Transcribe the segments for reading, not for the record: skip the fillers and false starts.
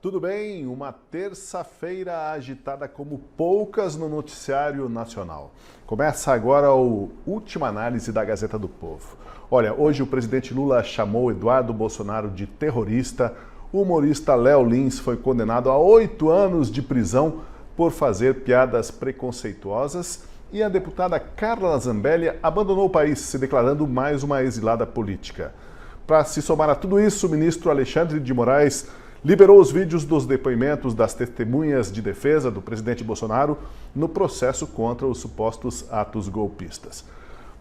tudo bem? Uma terça-feira agitada como poucas no noticiário nacional. Começa agora a última análise da Gazeta do Povo. Olha, hoje o presidente Lula chamou Eduardo Bolsonaro de terrorista, o humorista Léo Lins foi condenado a 8 anos de prisão por fazer piadas preconceituosas e a deputada Carla Zambelli abandonou o país, se declarando mais uma exilada política. Para se somar a tudo isso, o ministro Alexandre de Moraes liberou os vídeos dos depoimentos das testemunhas de defesa do presidente Bolsonaro no processo contra os supostos atos golpistas.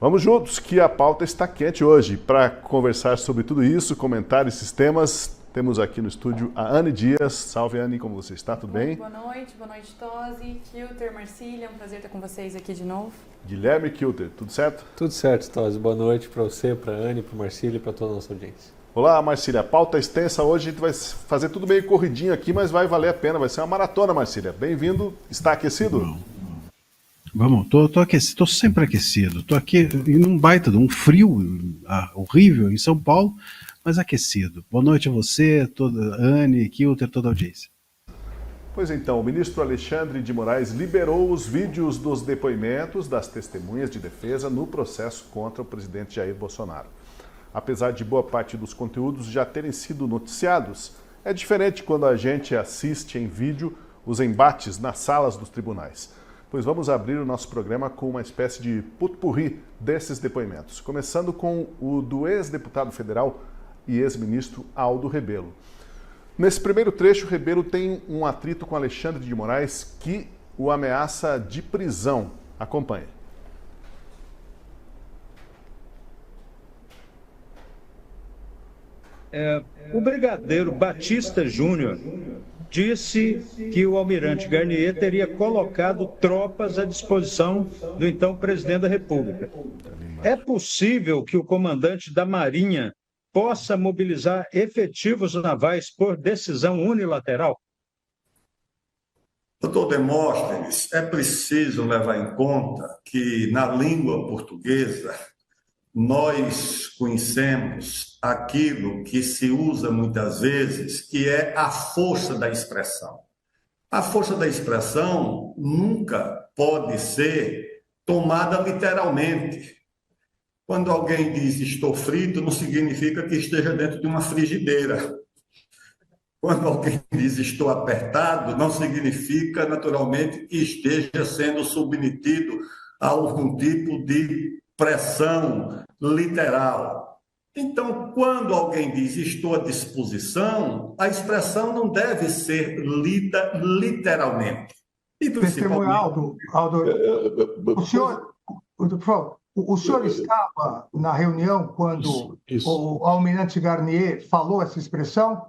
Vamos juntos, que a pauta está quente hoje. Para conversar sobre tudo isso, comentar esses temas, temos aqui no estúdio a Anne Dias. Salve, Anne, como você está? Tudo bem? Boa noite, Tosi, Kilter, Marcília, é um prazer estar com vocês aqui de novo. Guilherme Kilter, tudo certo? Tudo certo, Tosi. Boa noite para você, para a Anne, para o Marcília e para toda a nossa audiência. Olá, Marcília. A pauta é extensa hoje, a gente vai fazer tudo meio corridinho aqui, mas vai valer a pena, vai ser uma maratona, Marcília. Bem-vindo. Está aquecido? Vamos, tô aquecido, tô sempre aquecido. Tô aqui em um baita de um frio horrível em São Paulo, mas aquecido. Boa noite a você, toda Anne, Kilter, toda a audiência. Pois então, o ministro Alexandre de Moraes liberou os vídeos dos depoimentos das testemunhas de defesa no processo contra o presidente Jair Bolsonaro. Apesar de boa parte dos conteúdos já terem sido noticiados, é diferente quando a gente assiste em vídeo os embates nas salas dos tribunais. Pois vamos abrir o nosso programa com uma espécie de pot-pourri desses depoimentos, começando com o do ex-deputado federal e ex-ministro Aldo Rebelo. Nesse primeiro trecho, Rebelo tem um atrito com Alexandre de Moraes que o ameaça de prisão. Acompanhe. O brigadeiro Batista Júnior disse que o almirante Garnier teria colocado tropas à disposição do então presidente da República. É possível que o comandante da Marinha possa mobilizar efetivos navais por decisão unilateral? Doutor Demóstenes, é preciso levar em conta que na língua portuguesa nós conhecemos aquilo que se usa muitas vezes, que é a força da expressão. A força da expressão nunca pode ser tomada literalmente. Quando alguém diz estou frito, não significa que esteja dentro de uma frigideira. Quando alguém diz estou apertado, não significa naturalmente que esteja sendo submetido a algum tipo de pressão literal. Então, quando alguém diz estou à disposição, a expressão não deve ser lida literalmente. E Testemunha, Aldo, o senhor estava na reunião quando o almirante Garnier falou essa expressão?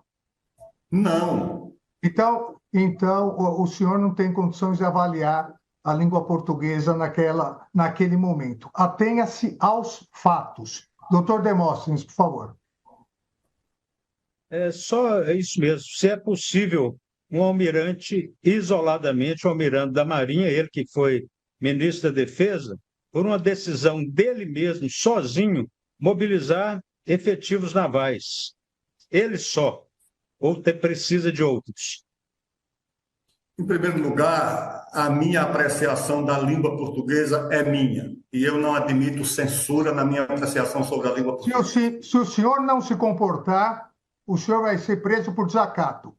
Não. Então, o senhor não tem condições de avaliar a língua portuguesa naquele momento. Atenha-se aos fatos. Doutor Demóstenes, por favor. É isso mesmo. Se é possível um almirante, isoladamente, o almirante da Marinha, ele que foi ministro da Defesa, por uma decisão dele mesmo, sozinho, mobilizar efetivos navais. Ele só. Ou precisa de outros? Em primeiro lugar, a minha apreciação da língua portuguesa é minha. E eu não admito censura na minha apreciação sobre a língua portuguesa. Se o senhor não se comportar, o senhor vai ser preso por desacato.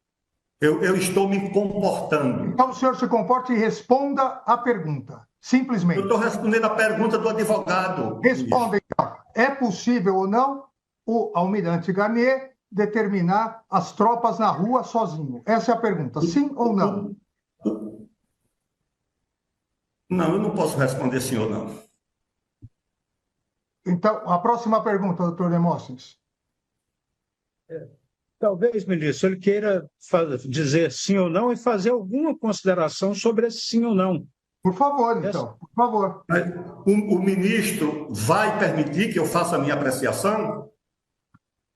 Eu estou me comportando. Então o senhor se comporte e responda a pergunta. Simplesmente. Eu estou respondendo a pergunta do advogado. Responda, então. É possível ou não o almirante Garnier determinar as tropas na rua sozinho? Essa é a pergunta. Sim ou não? Não, eu não posso responder sim ou não. Então, a próxima pergunta, doutor Demóstenes. Talvez, ministro, ele queira dizer sim ou não e fazer alguma consideração sobre esse sim ou não. Por favor, então, por favor. O ministro vai permitir que eu faça a minha apreciação?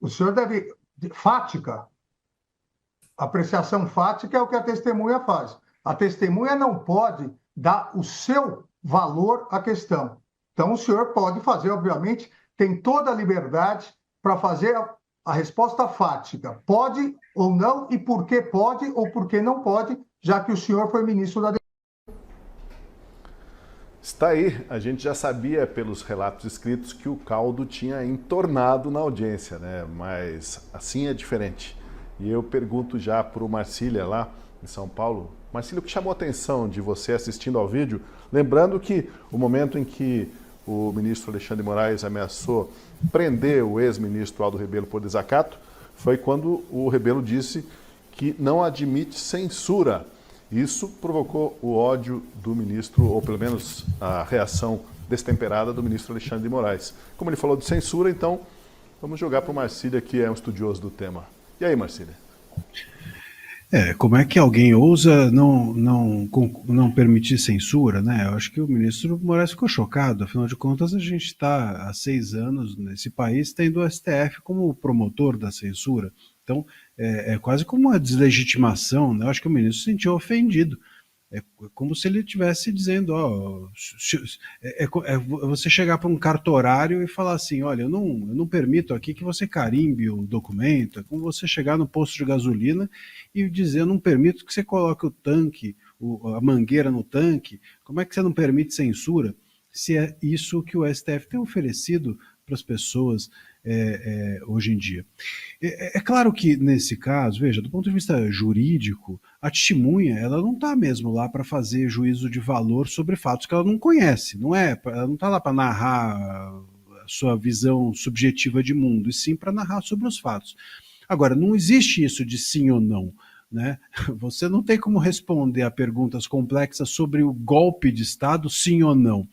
O senhor deve... Fática. Apreciação fática é o que a testemunha faz. A testemunha não pode dar o seu valor à questão. Então, o senhor pode fazer, obviamente, tem toda a liberdade para fazer a resposta fática, pode ou não, e por que pode ou por que não pode, já que o senhor foi ministro da Está aí, a gente já sabia pelos relatos escritos que o caldo tinha entornado na audiência, né? Mas assim é diferente. E eu pergunto já para o Marcília lá em São Paulo. Marcília, o que chamou a atenção de você assistindo ao vídeo? Lembrando que o momento em que o ministro Alexandre de Moraes ameaçou prender o ex-ministro Aldo Rebelo por desacato, foi quando o Rebelo disse que não admite censura. Isso provocou o ódio do ministro, ou pelo menos a reação destemperada do ministro Alexandre de Moraes. Como ele falou de censura, então vamos jogar para o Marcília, que é um estudioso do tema. E aí, Marcília? Como é que alguém ousa não permitir censura, né? Eu acho que o ministro Moraes ficou chocado, afinal de contas a gente está há 6 anos nesse país tendo o STF como promotor da censura, então é quase como uma deslegitimação, né? Eu acho que o ministro se sentiu ofendido, é como se ele estivesse dizendo, você chegar para um cartorário e falar assim, olha, eu não permito aqui que você carimbe o documento, é como você chegar no posto de gasolina e dizer, eu não permito que você coloque o tanque, a mangueira no tanque, como é que você não permite censura? Se é isso que o STF tem oferecido para as pessoas hoje em dia. É claro que nesse caso, veja, do ponto de vista jurídico, a testemunha ela não está mesmo lá para fazer juízo de valor sobre fatos que ela não conhece, ela não está lá para narrar a sua visão subjetiva de mundo, e sim para narrar sobre os fatos. Agora, não existe isso de sim ou não, né? Você não tem como responder a perguntas complexas sobre o golpe de Estado, sim ou não.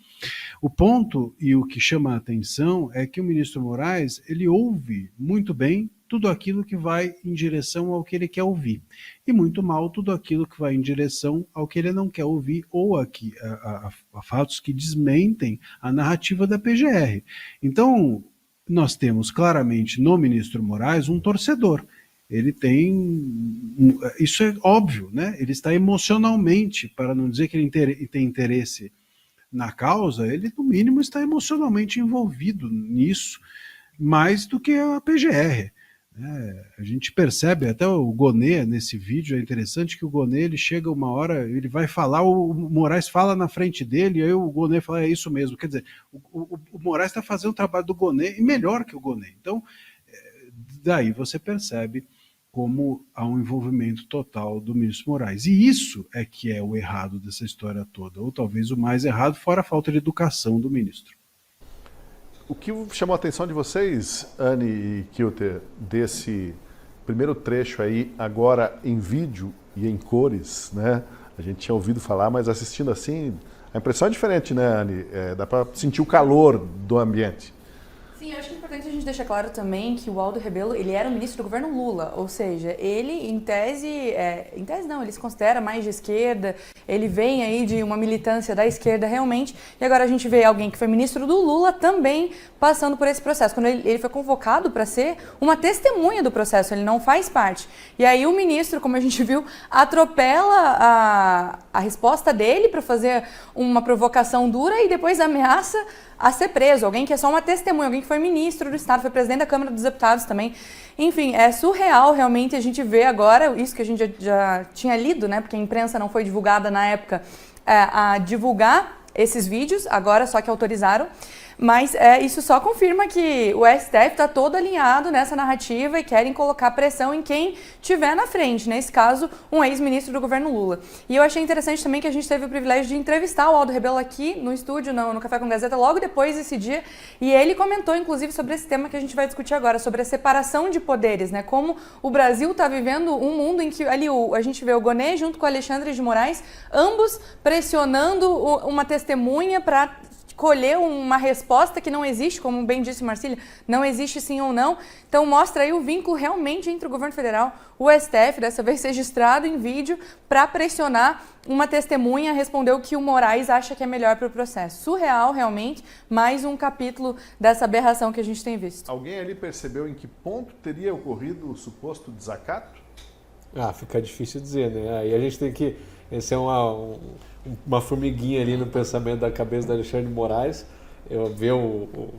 O ponto e o que chama a atenção é que o ministro Moraes, ele ouve muito bem tudo aquilo que vai em direção ao que ele quer ouvir, e muito mal tudo aquilo que vai em direção ao que ele não quer ouvir, ou a fatos que desmentem a narrativa da PGR. Então, nós temos claramente no ministro Moraes um torcedor. Ele tem, isso é óbvio, né? Ele está emocionalmente, para não dizer que ele tem interesse na causa, ele no mínimo está emocionalmente envolvido nisso, mais do que a PGR. A gente percebe, até o Gonê nesse vídeo, é interessante que o Gonê, ele chega uma hora, ele vai falar, o Moraes fala na frente dele, e aí o Gonê fala, é isso mesmo, quer dizer, o Moraes está fazendo o trabalho do Gonê, e melhor que o Gonê. Então, daí você percebe como há um envolvimento total do ministro Moraes. E isso é que é o errado dessa história toda, ou talvez o mais errado, fora a falta de educação do ministro. O que chamou a atenção de vocês, Anne e Kilter, desse primeiro trecho aí, agora em vídeo e em cores, né? A gente tinha ouvido falar, mas assistindo assim, a impressão é diferente, né, Anne? Dá para sentir o calor do ambiente. Sim, eu acho que é importante a gente deixar claro também que o Aldo Rebelo, ele era o ministro do governo Lula, ou seja, ele em tese não, ele se considera mais de esquerda, ele vem aí de uma militância da esquerda realmente, e agora a gente vê alguém que foi ministro do Lula também passando por esse processo, quando ele foi convocado para ser uma testemunha do processo, ele não faz parte. E aí o ministro, como a gente viu, atropela a resposta dele para fazer uma provocação dura e depois ameaça a ser preso, alguém que é só uma testemunha, alguém que foi ministro do Estado, foi presidente da Câmara dos Deputados também. Enfim, é surreal realmente a gente ver agora, isso que a gente já tinha lido, né, porque a imprensa não foi divulgada na época, a divulgar esses vídeos, agora só que autorizaram. Mas isso só confirma que o STF está todo alinhado nessa narrativa e querem colocar pressão em quem tiver na frente, nesse caso, um ex-ministro do governo Lula. E eu achei interessante também que a gente teve o privilégio de entrevistar o Aldo Rebelo aqui no estúdio, no Café com Gazeta, logo depois desse dia, e ele comentou, inclusive, sobre esse tema que a gente vai discutir agora, sobre a separação de poderes, né? Como o Brasil está vivendo um mundo em que ali a gente vê o Gonê junto com o Alexandre de Moraes, ambos pressionando uma testemunha para colher uma resposta que não existe, como bem disse Marcília, não existe sim ou não. Então mostra aí o vínculo realmente entre o governo federal, o STF, dessa vez registrado em vídeo, para pressionar uma testemunha a responder o que o Moraes acha que é melhor para o processo. Surreal, realmente, mais um capítulo dessa aberração que a gente tem visto. Alguém ali percebeu em que ponto teria ocorrido o suposto desacato? Fica difícil dizer, né? Aí a gente tem que... Esse é uma formiguinha ali no pensamento da cabeça do Alexandre de Moraes. Eu ver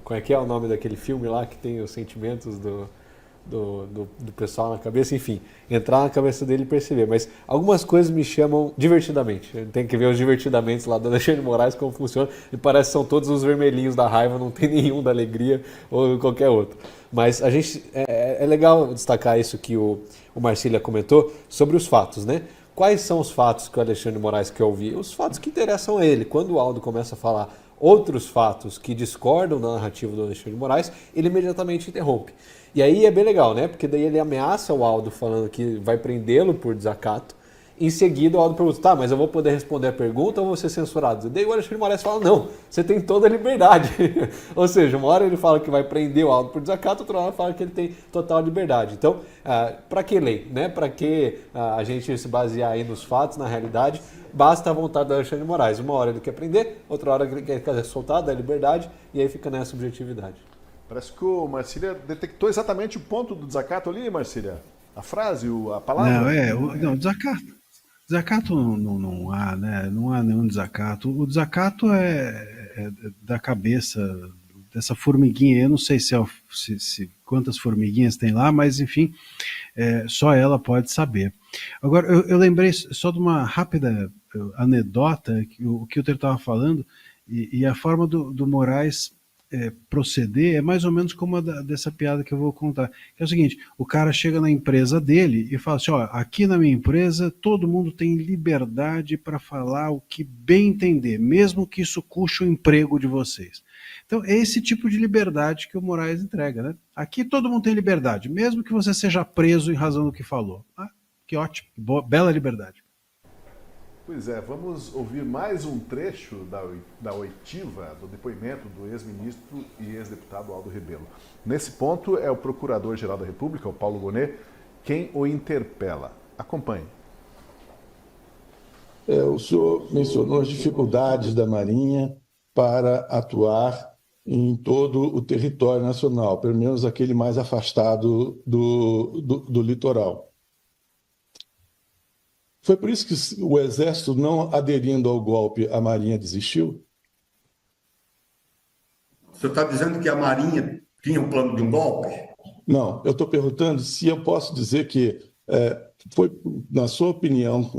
como é que é o nome daquele filme lá que tem os sentimentos do pessoal na cabeça, enfim, entrar na cabeça dele e perceber. Mas algumas coisas me chamam divertidamente. Tem que ver os divertidamentos lá do Alexandre de Moraes, como funciona. Me parece que são todos os vermelhinhos da raiva, não tem nenhum da alegria ou qualquer outro. Mas a gente é legal destacar isso que o Marcília comentou sobre os fatos, né? Quais são os fatos que o Alexandre de Moraes quer ouvir? Os fatos que interessam a ele. Quando o Aldo começa a falar outros fatos que discordam da narrativa do Alexandre de Moraes, ele imediatamente interrompe. E aí é bem legal, né? Porque daí ele ameaça o Aldo falando que vai prendê-lo por desacato. Em seguida o Aldo pergunta, tá, mas eu vou poder responder a pergunta ou vou ser censurado? Daí o Alexandre de Moraes fala, não, você tem toda a liberdade. Ou seja, uma hora ele fala que vai prender o Aldo por desacato, outra hora fala que ele tem total liberdade. Então, para que lei, né? Para que a gente se basear aí nos fatos, na realidade, basta a vontade do Alexandre de Moraes. Uma hora ele quer prender, outra hora ele quer soltar, dá liberdade, e aí fica nessa subjetividade. Parece que o Marcília detectou exatamente o ponto do desacato ali, Marcília. A frase, a palavra. Não, desacato não há, né? Não há nenhum desacato. O desacato é da cabeça dessa formiguinha. Eu não sei se quantas formiguinhas tem lá, mas enfim, só ela pode saber. Agora, eu lembrei só de uma rápida anedota, o que o Ter estava falando, e a forma do Moraes proceder é mais ou menos como a dessa piada que eu vou contar. Que é o seguinte, o cara chega na empresa dele e fala assim, ó, aqui na minha empresa todo mundo tem liberdade para falar o que bem entender, mesmo que isso custe o emprego de vocês. Então é esse tipo de liberdade que o Moraes entrega, né? Aqui todo mundo tem liberdade, mesmo que você seja preso em razão do que falou. Que ótimo, bela liberdade. Pois é, vamos ouvir mais um trecho da oitiva do depoimento do ex-ministro e ex-deputado Aldo Rebelo. Nesse ponto, é o Procurador-Geral da República, o Paulo Gonet, quem o interpela. Acompanhe. O senhor mencionou as dificuldades da Marinha para atuar em todo o território nacional, pelo menos aquele mais afastado do litoral. Foi por isso que o Exército, não aderindo ao golpe, a Marinha desistiu? O senhor está dizendo que a Marinha tinha um plano de um golpe? Não, eu estou perguntando se eu posso dizer que foi, na sua opinião...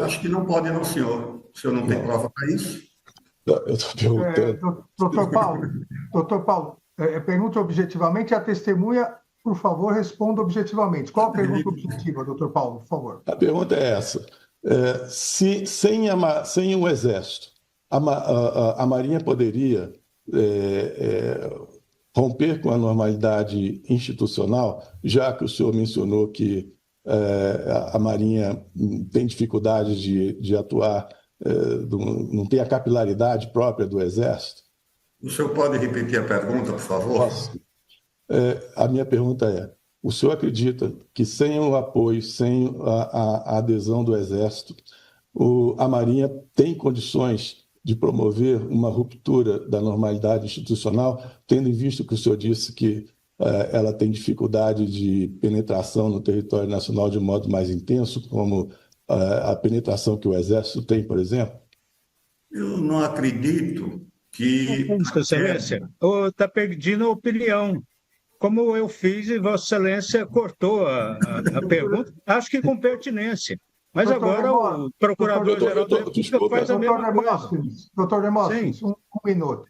Acho que não pode não, senhor. O senhor não tem prova para isso? Eu estou perguntando... Doutor Paulo, pergunta objetivamente, a testemunha... Por favor, responda objetivamente. Qual a pergunta objetiva, doutor Paulo, por favor? A pergunta é essa. Se sem o Exército, a Marinha poderia romper com a normalidade institucional, já que o senhor mencionou que a Marinha tem dificuldade de atuar, não tem a capilaridade própria do Exército? O senhor pode repetir a pergunta, por favor? Posso. A minha pergunta é, o senhor acredita que sem o apoio, sem a adesão do Exército, a Marinha tem condições de promover uma ruptura da normalidade institucional, tendo em vista que o senhor disse que ela tem dificuldade de penetração no território nacional de modo mais intenso, como a penetração que o Exército tem, por exemplo? Eu não acredito que... Vossa Excelência, está perdendo a opinião. Como eu fiz e Vossa Excelência cortou a pergunta, acho que com pertinência. Mas agora o Procurador-Geral da República faz a mesma coisa. Doutor Demóstenes, um minuto.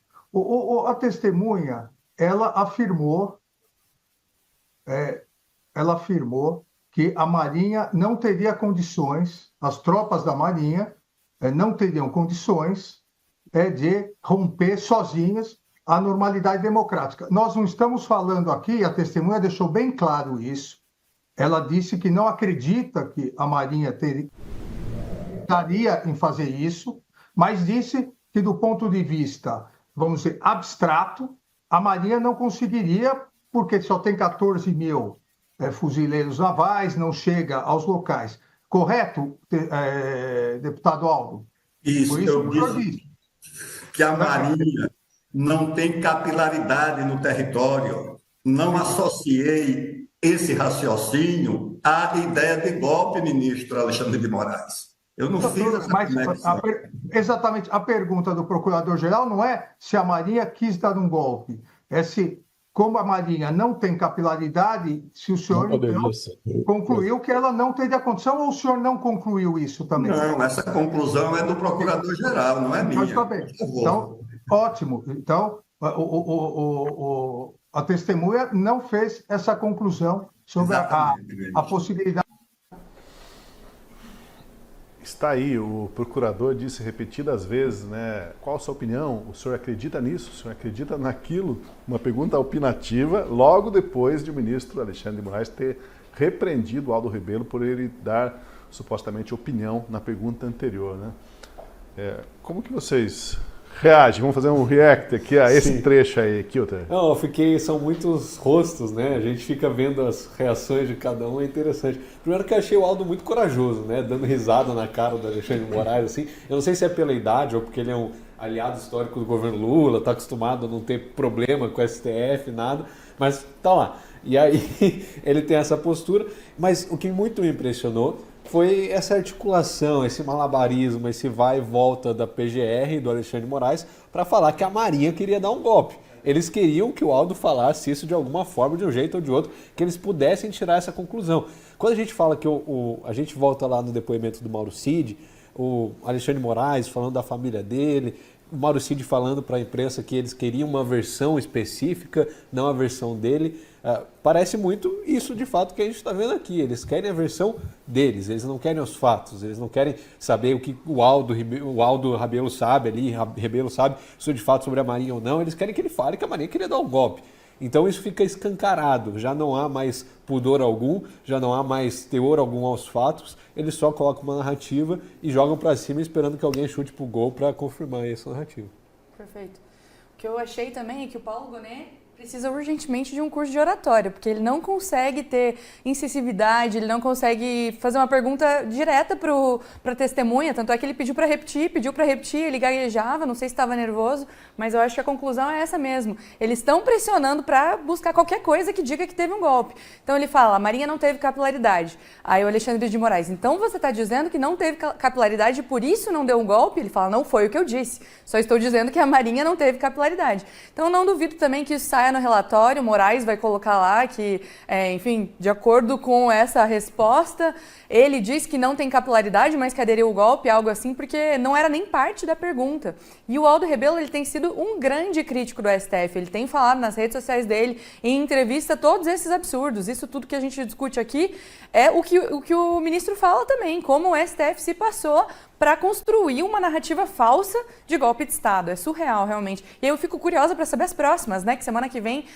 A testemunha, ela afirmou que a Marinha não teria condições, as tropas da Marinha não teriam condições de romper sozinhas a normalidade democrática. Nós não estamos falando aqui, a testemunha deixou bem claro isso, ela disse que não acredita que a Marinha estaria em fazer isso, mas disse que do ponto de vista, vamos dizer, abstrato, a Marinha não conseguiria, porque só tem 14 mil fuzileiros navais, não chega aos locais. Correto, deputado Aldo? Isso, eu disse que a Marinha não tem capilaridade no território. Não associei esse raciocínio à ideia de golpe, ministro Alexandre de Moraes. Eu não fiz essa conexão. Exatamente. A pergunta do Procurador-Geral não é se a Marinha quis dar um golpe, é se como a Marinha não tem capilaridade, se o senhor então, concluiu que ela não teria condição, ou o senhor não concluiu isso também? Não, essa conclusão é do procurador-geral, não é minha. Mas, tá bem. Então, ótimo. Então, a testemunha não fez essa conclusão sobre a possibilidade. Está aí, o procurador disse repetidas vezes, né? Qual a sua opinião? O senhor acredita nisso? O senhor acredita naquilo? Uma pergunta opinativa, logo depois de o ministro Alexandre de Moraes ter repreendido o Aldo Rebelo por ele dar supostamente opinião na pergunta anterior, né? Como que vocês reagem? Vamos fazer um react aqui a esse trecho aí, Kilter. Não, são muitos rostos, né? A gente fica vendo as reações de cada um, é interessante. Primeiro que eu achei o Aldo muito corajoso, né? Dando risada na cara do Alexandre de Moraes, assim. Eu não sei se é pela idade ou porque ele é um aliado histórico do governo Lula, tá acostumado a não ter problema com o STF, nada, mas tá lá. E aí ele tem essa postura, mas o que muito me impressionou foi essa articulação, esse malabarismo, esse vai e volta da PGR e do Alexandre de Moraes para falar que a Marinha queria dar um golpe. Eles queriam que o Aldo falasse isso de alguma forma, de um jeito ou de outro, que eles pudessem tirar essa conclusão. Quando a gente fala que a gente volta lá no depoimento do Mauro Cid, o Alexandre de Moraes falando da família dele, o Mauro Cid falando para a imprensa que eles queriam uma versão específica, não a versão dele. Parece muito isso de fato que a gente está vendo aqui. Eles querem a versão deles, eles não querem os fatos, eles não querem saber o que o Aldo Rebelo sabe ali, Rebelo sabe isso de fato sobre a Marinha ou não. Eles querem que ele fale que a Marinha queria dar um golpe. Então isso fica escancarado, já não há mais pudor algum, já não há mais teor algum aos fatos, eles só colocam uma narrativa e jogam para cima esperando que alguém chute pro gol para confirmar essa narrativa. Perfeito. O que eu achei também é que o Paulo Gonet precisa urgentemente de um curso de oratória, porque ele não consegue ter incisividade, ele não consegue fazer uma pergunta direta para a testemunha, tanto é que ele pediu para repetir, ele gaguejava, não sei se estava nervoso, mas eu acho que a conclusão é essa mesmo. Eles estão pressionando para buscar qualquer coisa que diga que teve um golpe. Então ele fala, a Marinha não teve capilaridade. Aí o Alexandre de Moraes, então você está dizendo que não teve capilaridade e por isso não deu um golpe? Ele fala, não foi o que eu disse, só estou dizendo que a Marinha não teve capilaridade. Então não duvido também que isso saia no relatório, o Moraes vai colocar lá que, enfim, de acordo com essa resposta, ele diz que não tem capilaridade, mas que aderiu o golpe, algo assim, porque não era nem parte da pergunta. E o Aldo Rebelo, ele tem sido um grande crítico do STF, ele tem falado nas redes sociais dele, em entrevista, todos esses absurdos. Isso tudo que a gente discute aqui é o que o ministro fala também, como o STF se passou para construir uma narrativa falsa de golpe de Estado. É surreal, realmente. E eu fico curiosa para saber as próximas, né? Que semana que vem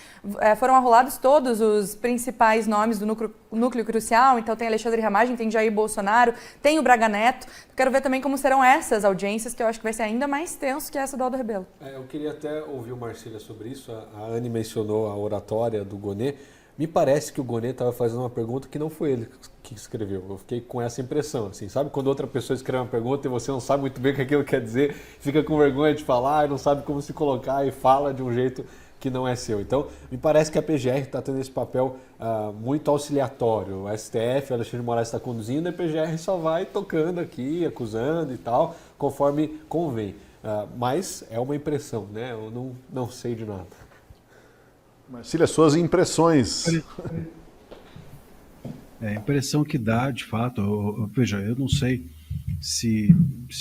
foram arrolados todos os principais nomes do núcleo crucial. Então tem Alexandre Ramagem, tem Jair Bolsonaro, tem o Braga Neto. Quero ver também como serão essas audiências, que eu acho que vai ser ainda mais tenso que essa do Aldo Rebelo. Eu queria até ouvir o Marcília sobre isso. A Anne mencionou a oratória do Gonet. Me parece que o Gonet estava fazendo uma pergunta que não foi ele que escreveu. Eu fiquei com essa impressão, assim, sabe? Quando outra pessoa escreve uma pergunta e você não sabe muito bem o que aquilo quer dizer, fica com vergonha de falar, não sabe como se colocar e fala de um jeito que não é seu. Então, me parece que a PGR está tendo esse papel muito auxiliatório. O STF, o Alexandre de Moraes está conduzindo, a PGR só vai tocando aqui, acusando e tal, conforme convém. Mas é uma impressão, né? Eu não sei de nada. Marcília, suas impressões. A impressão que dá, de fato, veja, eu não sei se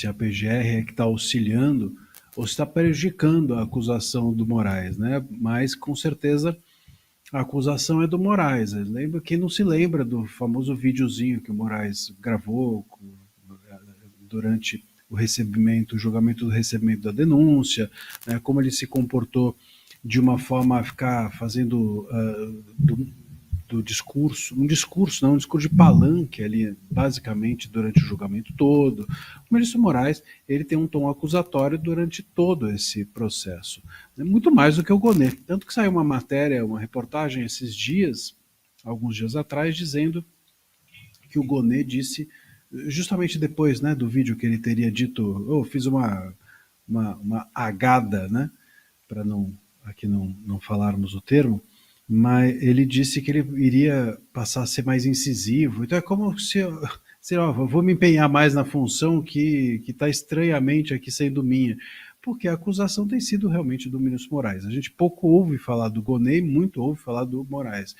a PGR é que está auxiliando ou se está prejudicando a acusação do Moraes, né? Mas, com certeza, a acusação é do Moraes. Lembra, quem não se lembra do famoso videozinho que o Moraes gravou durante o julgamento do recebimento da denúncia, né? Como ele se comportou de uma forma a ficar fazendo do discurso, um discurso de palanque ali, basicamente, durante o julgamento todo. O ministro Moraes, ele tem um tom acusatório durante todo esse processo. Muito mais do que o Gonet. Tanto que saiu uma matéria, uma reportagem esses dias, alguns dias atrás, dizendo que o Gonet disse, justamente depois, né, do vídeo que ele teria dito, fiz uma agada, né, para aqui não falarmos o termo, mas ele disse que ele iria passar a ser mais incisivo. Então é como se eu vou me empenhar mais na função que está estranhamente aqui sendo minha. porque a acusação tem sido realmente do ministro Moraes. A gente pouco ouve falar do Gonei, muito ouve falar do Moraes.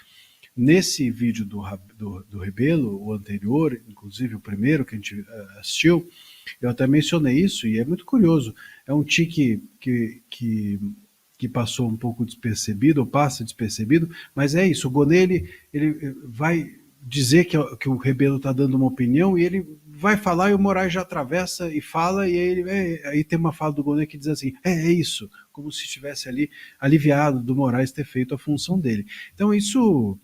Nesse vídeo do Rebelo, o anterior, inclusive o primeiro que a gente assistiu, eu até mencionei isso, e é muito curioso. É um tique que passou um pouco despercebido, ou passa despercebido, mas é isso, o Gonei, ele vai dizer que o Rebelo está dando uma opinião, e ele vai falar e o Moraes já atravessa e fala, e aí tem uma fala do Gonei que diz assim, é isso, como se estivesse ali aliviado do Moraes ter feito a função dele. Então isso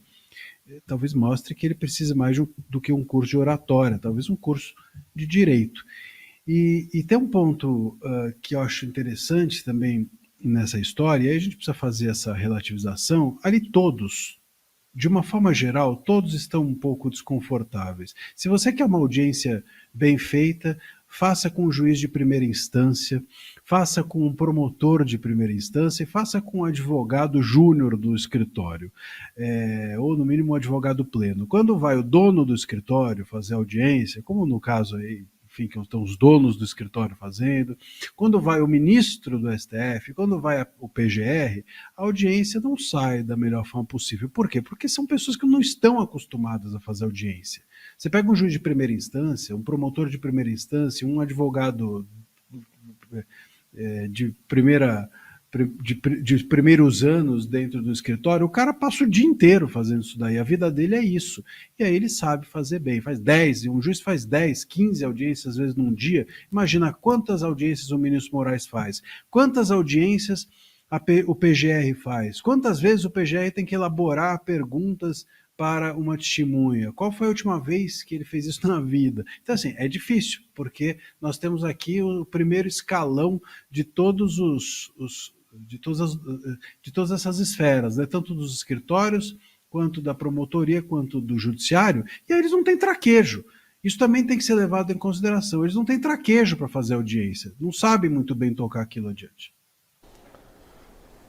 talvez mostre que ele precisa mais do que um curso de oratória, talvez um curso de direito. E tem um ponto que eu acho interessante também nessa história, e aí a gente precisa fazer essa relativização, ali todos, de uma forma geral, todos estão um pouco desconfortáveis. Se você quer uma audiência bem feita, faça com o juiz de primeira instância, faça com um promotor de primeira instância e faça com um advogado júnior do escritório, ou no mínimo um advogado pleno. Quando vai o dono do escritório fazer audiência, como no caso aí, enfim, que estão os donos do escritório fazendo, quando vai o ministro do STF, quando vai o PGR, a audiência não sai da melhor forma possível. Por quê? Porque são pessoas que não estão acostumadas a fazer audiência. Você pega um juiz de primeira instância, um promotor de primeira instância, um advogado de primeiros anos dentro do escritório, o cara passa o dia inteiro fazendo isso daí, a vida dele é isso, e aí ele sabe fazer bem, faz 10, um juiz faz 10, 15 audiências às vezes num dia, imagina quantas audiências o ministro Moraes faz, quantas audiências o PGR faz, quantas vezes o PGR tem que elaborar perguntas para uma testemunha, qual foi a última vez que ele fez isso na vida? Então assim, é difícil, porque nós temos aqui o primeiro escalão de todas essas esferas, né? Tanto dos escritórios, quanto da promotoria, quanto do judiciário, e aí eles não têm traquejo. Isso também tem que ser levado em consideração. Eles não têm traquejo para fazer audiência, não sabem muito bem tocar aquilo adiante.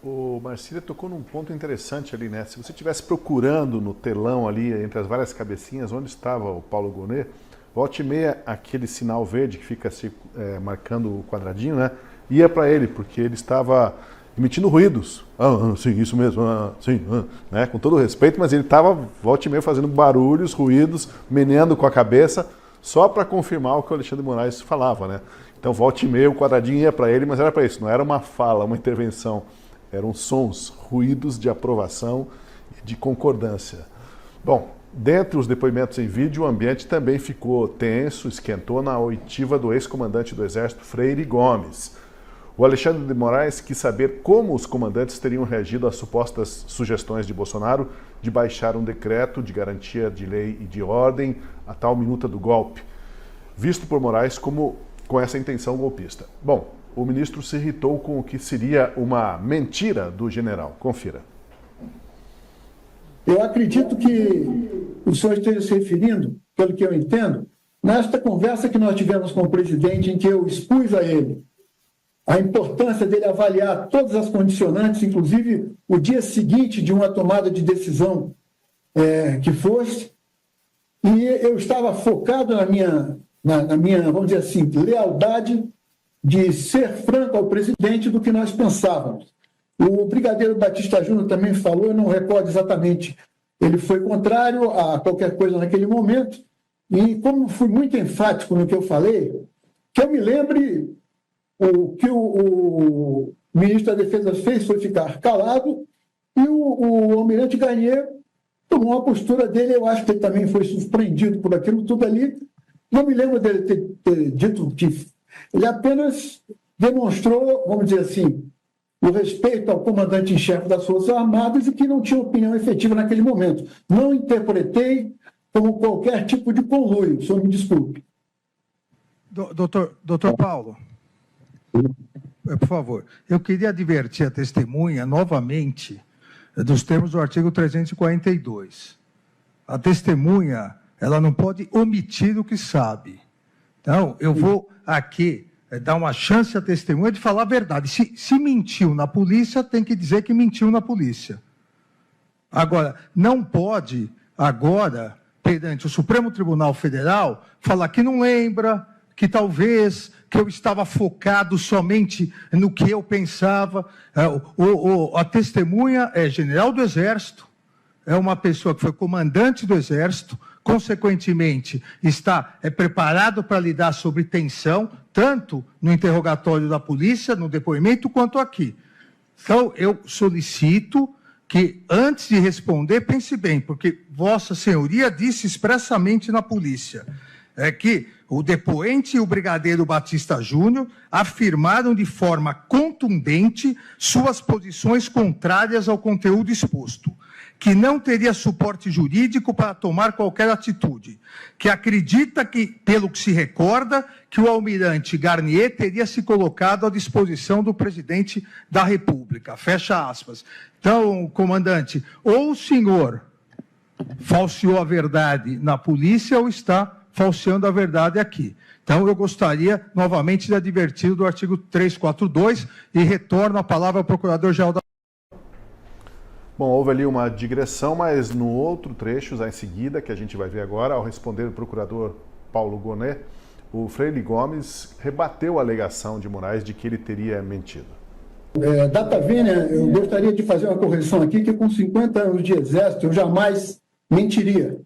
O Marcília tocou num ponto interessante ali, né? Se você estivesse procurando no telão ali, entre as várias cabecinhas, onde estava o Paulo Gonê, volta e meia, aquele sinal verde que fica marcando o quadradinho, né? Ia para ele, porque ele estava emitindo ruídos. Sim, isso mesmo, sim, né? Com todo respeito, mas ele estava, volta e meia, fazendo barulhos, ruídos, meneando com a cabeça, só para confirmar o que o Alexandre de Moraes falava, né? Então, volta e meia, o quadradinho ia para ele, mas era para isso, não era uma fala, uma intervenção. Eram sons, ruídos de aprovação e de concordância. Bom, dentre os depoimentos em vídeo, o ambiente também ficou tenso, esquentou na oitiva do ex-comandante do Exército, Freire Gomes. O Alexandre de Moraes quis saber como os comandantes teriam reagido às supostas sugestões de Bolsonaro de baixar um decreto de garantia de lei e de ordem, a tal minuta do golpe, visto por Moraes como com essa intenção golpista. Bom, o ministro se irritou com o que seria uma mentira do general. Confira. Eu acredito que o senhor esteja se referindo, pelo que eu entendo, nesta conversa que nós tivemos com o presidente, em que eu expus a ele a importância dele avaliar todas as condicionantes, inclusive o dia seguinte de uma tomada de decisão que fosse, e eu estava focado na minha, vamos dizer assim, lealdade de ser franco ao presidente do que nós pensávamos. O brigadeiro Batista Júnior também falou, eu não recordo exatamente, ele foi contrário a qualquer coisa naquele momento, e como fui muito enfático no que eu falei, que eu me lembre, o que o ministro da Defesa fez foi ficar calado, e o almirante Garnier tomou uma postura dele, eu acho que ele também foi surpreendido por aquilo tudo ali, não me lembro dele ter dito que ele apenas demonstrou, vamos dizer assim, o respeito ao comandante em chefe das Forças Armadas e que não tinha opinião efetiva naquele momento. Não interpretei como qualquer tipo de conluio, o senhor me desculpe. Doutor Paulo, por favor, eu queria advertir a testemunha novamente dos termos do artigo 342. A testemunha, ela não pode omitir o que sabe. Então, eu vou aqui dar uma chance à testemunha de falar a verdade. Se mentiu na polícia, tem que dizer que mentiu na polícia. Agora, não pode, agora, perante o Supremo Tribunal Federal, falar que não lembra, que talvez que eu estava focado somente no que eu pensava. A testemunha é general do Exército, é uma pessoa que foi comandante do Exército, consequentemente está preparado para lidar sobre tensão, tanto no interrogatório da polícia, no depoimento, quanto aqui. Então, eu solicito que, antes de responder, pense bem, porque Vossa Senhoria disse expressamente na polícia que o depoente e o brigadeiro Batista Júnior afirmaram de forma contundente suas posições contrárias ao conteúdo exposto, que não teria suporte jurídico para tomar qualquer atitude, que acredita que, pelo que se recorda, que o almirante Garnier teria se colocado à disposição do presidente da República. Fecha aspas. Então, comandante, ou o senhor falseou a verdade na polícia ou está falseando a verdade aqui. Então, eu gostaria, novamente, de advertir do artigo 342 e retorno a palavra ao Procurador-Geral da... Bom, houve ali uma digressão, mas no outro trecho, já em seguida, que a gente vai ver agora, ao responder o procurador Paulo Gonet, o Freire Gomes rebateu a alegação de Moraes de que ele teria mentido. Data vênia, eu gostaria de fazer uma correção aqui, que com 50 anos de Exército eu jamais mentiria.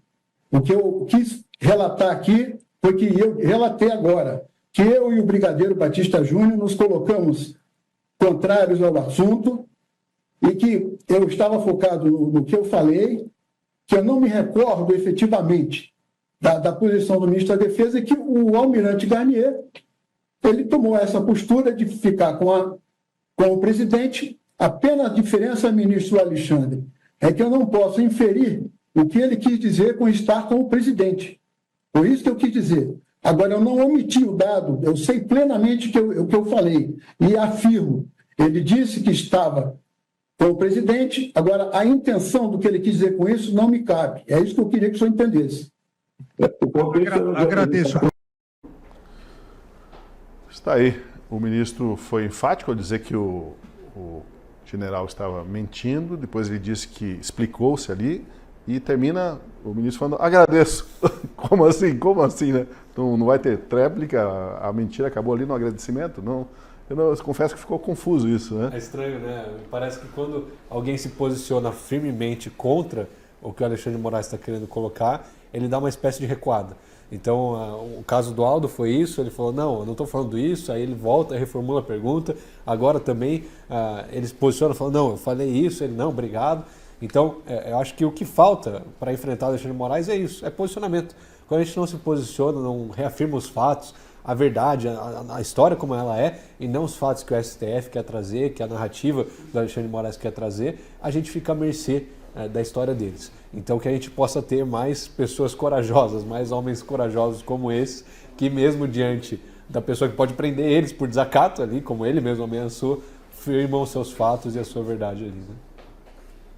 O que eu quis relatar aqui foi que eu relatei agora, que eu e o brigadeiro Batista Júnior nos colocamos contrários ao assunto e que eu estava focado no que eu falei, que eu não me recordo efetivamente da posição do ministro da Defesa, e que o almirante Garnier ele tomou essa postura de ficar com o presidente. Apenas a diferença, ministro Alexandre, é que eu não posso inferir o que ele quis dizer com estar com o presidente. Por isso que eu quis dizer. Agora, eu não omiti o dado, eu sei plenamente o que eu falei, e afirmo. Ele disse que estava com o presidente, agora a intenção do que ele quis dizer com isso não me cabe. É isso que eu queria que o senhor entendesse. Agradeço. Está aí. O ministro foi enfático ao dizer que o general estava mentindo, depois ele disse que explicou-se ali e termina o ministro falando, agradeço. Como assim? Como assim, né? Não vai ter tréplica? A mentira acabou ali no agradecimento? Não. Eu confesso que ficou confuso isso, né? É estranho, né? Parece que quando alguém se posiciona firmemente contra o que o Alexandre de Moraes está querendo colocar, ele dá uma espécie de recuada. Então, o caso do Aldo foi isso, ele falou, não, eu não estou falando isso, aí ele volta, reformula a pergunta, agora também ele se posiciona, falando, não, eu falei isso, ele, não, obrigado. Então, eu acho que o que falta para enfrentar o Alexandre de Moraes é isso, é posicionamento. Quando a gente não se posiciona, não reafirma os fatos, a verdade, a história como ela é, e não os fatos que o STF quer trazer, que a narrativa do Alexandre de Moraes quer trazer, a gente fica à mercê da história deles. Então que a gente possa ter mais pessoas corajosas, mais homens corajosos como esse, que mesmo diante da pessoa que pode prender eles por desacato ali, como ele mesmo ameaçou, firmam os seus fatos e a sua verdade ali, né?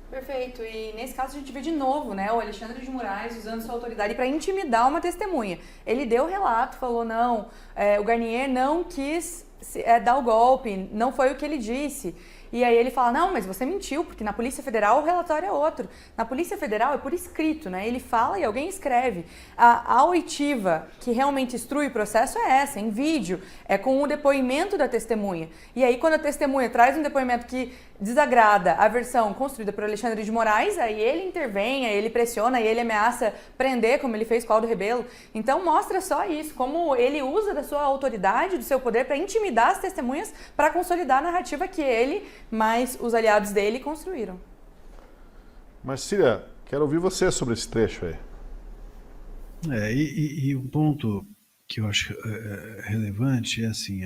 Perfeito. E nesse caso a gente vê de novo, né, o Alexandre de Moraes usando sua autoridade para intimidar uma testemunha. Ele deu o relato, falou, não, o Garnier não quis dar o golpe, não foi o que ele disse. E aí ele fala, não, mas você mentiu, porque na Polícia Federal o relatório é outro. Na Polícia Federal é por escrito, né? Ele fala e alguém escreve. A oitiva que realmente instrui o processo é essa, em vídeo, é com o depoimento da testemunha. E aí quando a testemunha traz um depoimento que desagrada a versão construída por Alexandre de Moraes, aí ele intervém, aí ele pressiona, aí ele ameaça prender, como ele fez com o Aldo Rebelo. Então mostra só isso, como ele usa da sua autoridade, do seu poder para intimidar as testemunhas, para consolidar a narrativa que ele, mas os aliados dele construíram. Marcília, quero ouvir você sobre esse trecho aí. E um ponto que eu acho relevante é assim,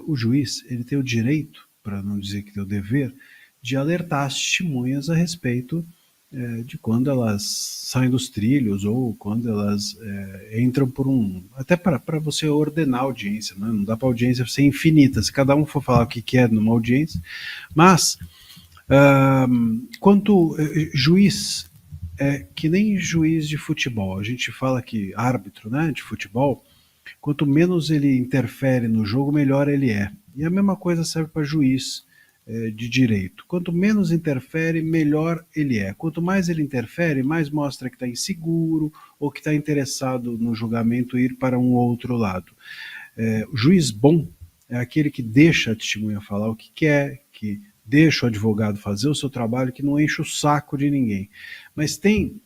o juiz ele tem o direito, para não dizer que tem o dever, de alertar as testemunhas a respeito de quando elas saem dos trilhos ou quando elas entram por até para você ordenar a audiência, né? Não dá para a audiência ser infinita, se cada um for falar o que quer numa audiência, mas quanto juiz, que nem juiz de futebol, a gente fala que árbitro, né, de futebol, quanto menos ele interfere no jogo, melhor ele é. E a mesma coisa serve para juiz de direito. Quanto menos interfere, melhor ele é. Quanto mais ele interfere, mais mostra que está inseguro ou que está interessado no julgamento ir para um outro lado. O juiz bom é aquele que deixa a testemunha falar o que quer, que deixa o advogado fazer o seu trabalho, que não enche o saco de ninguém. Mas tem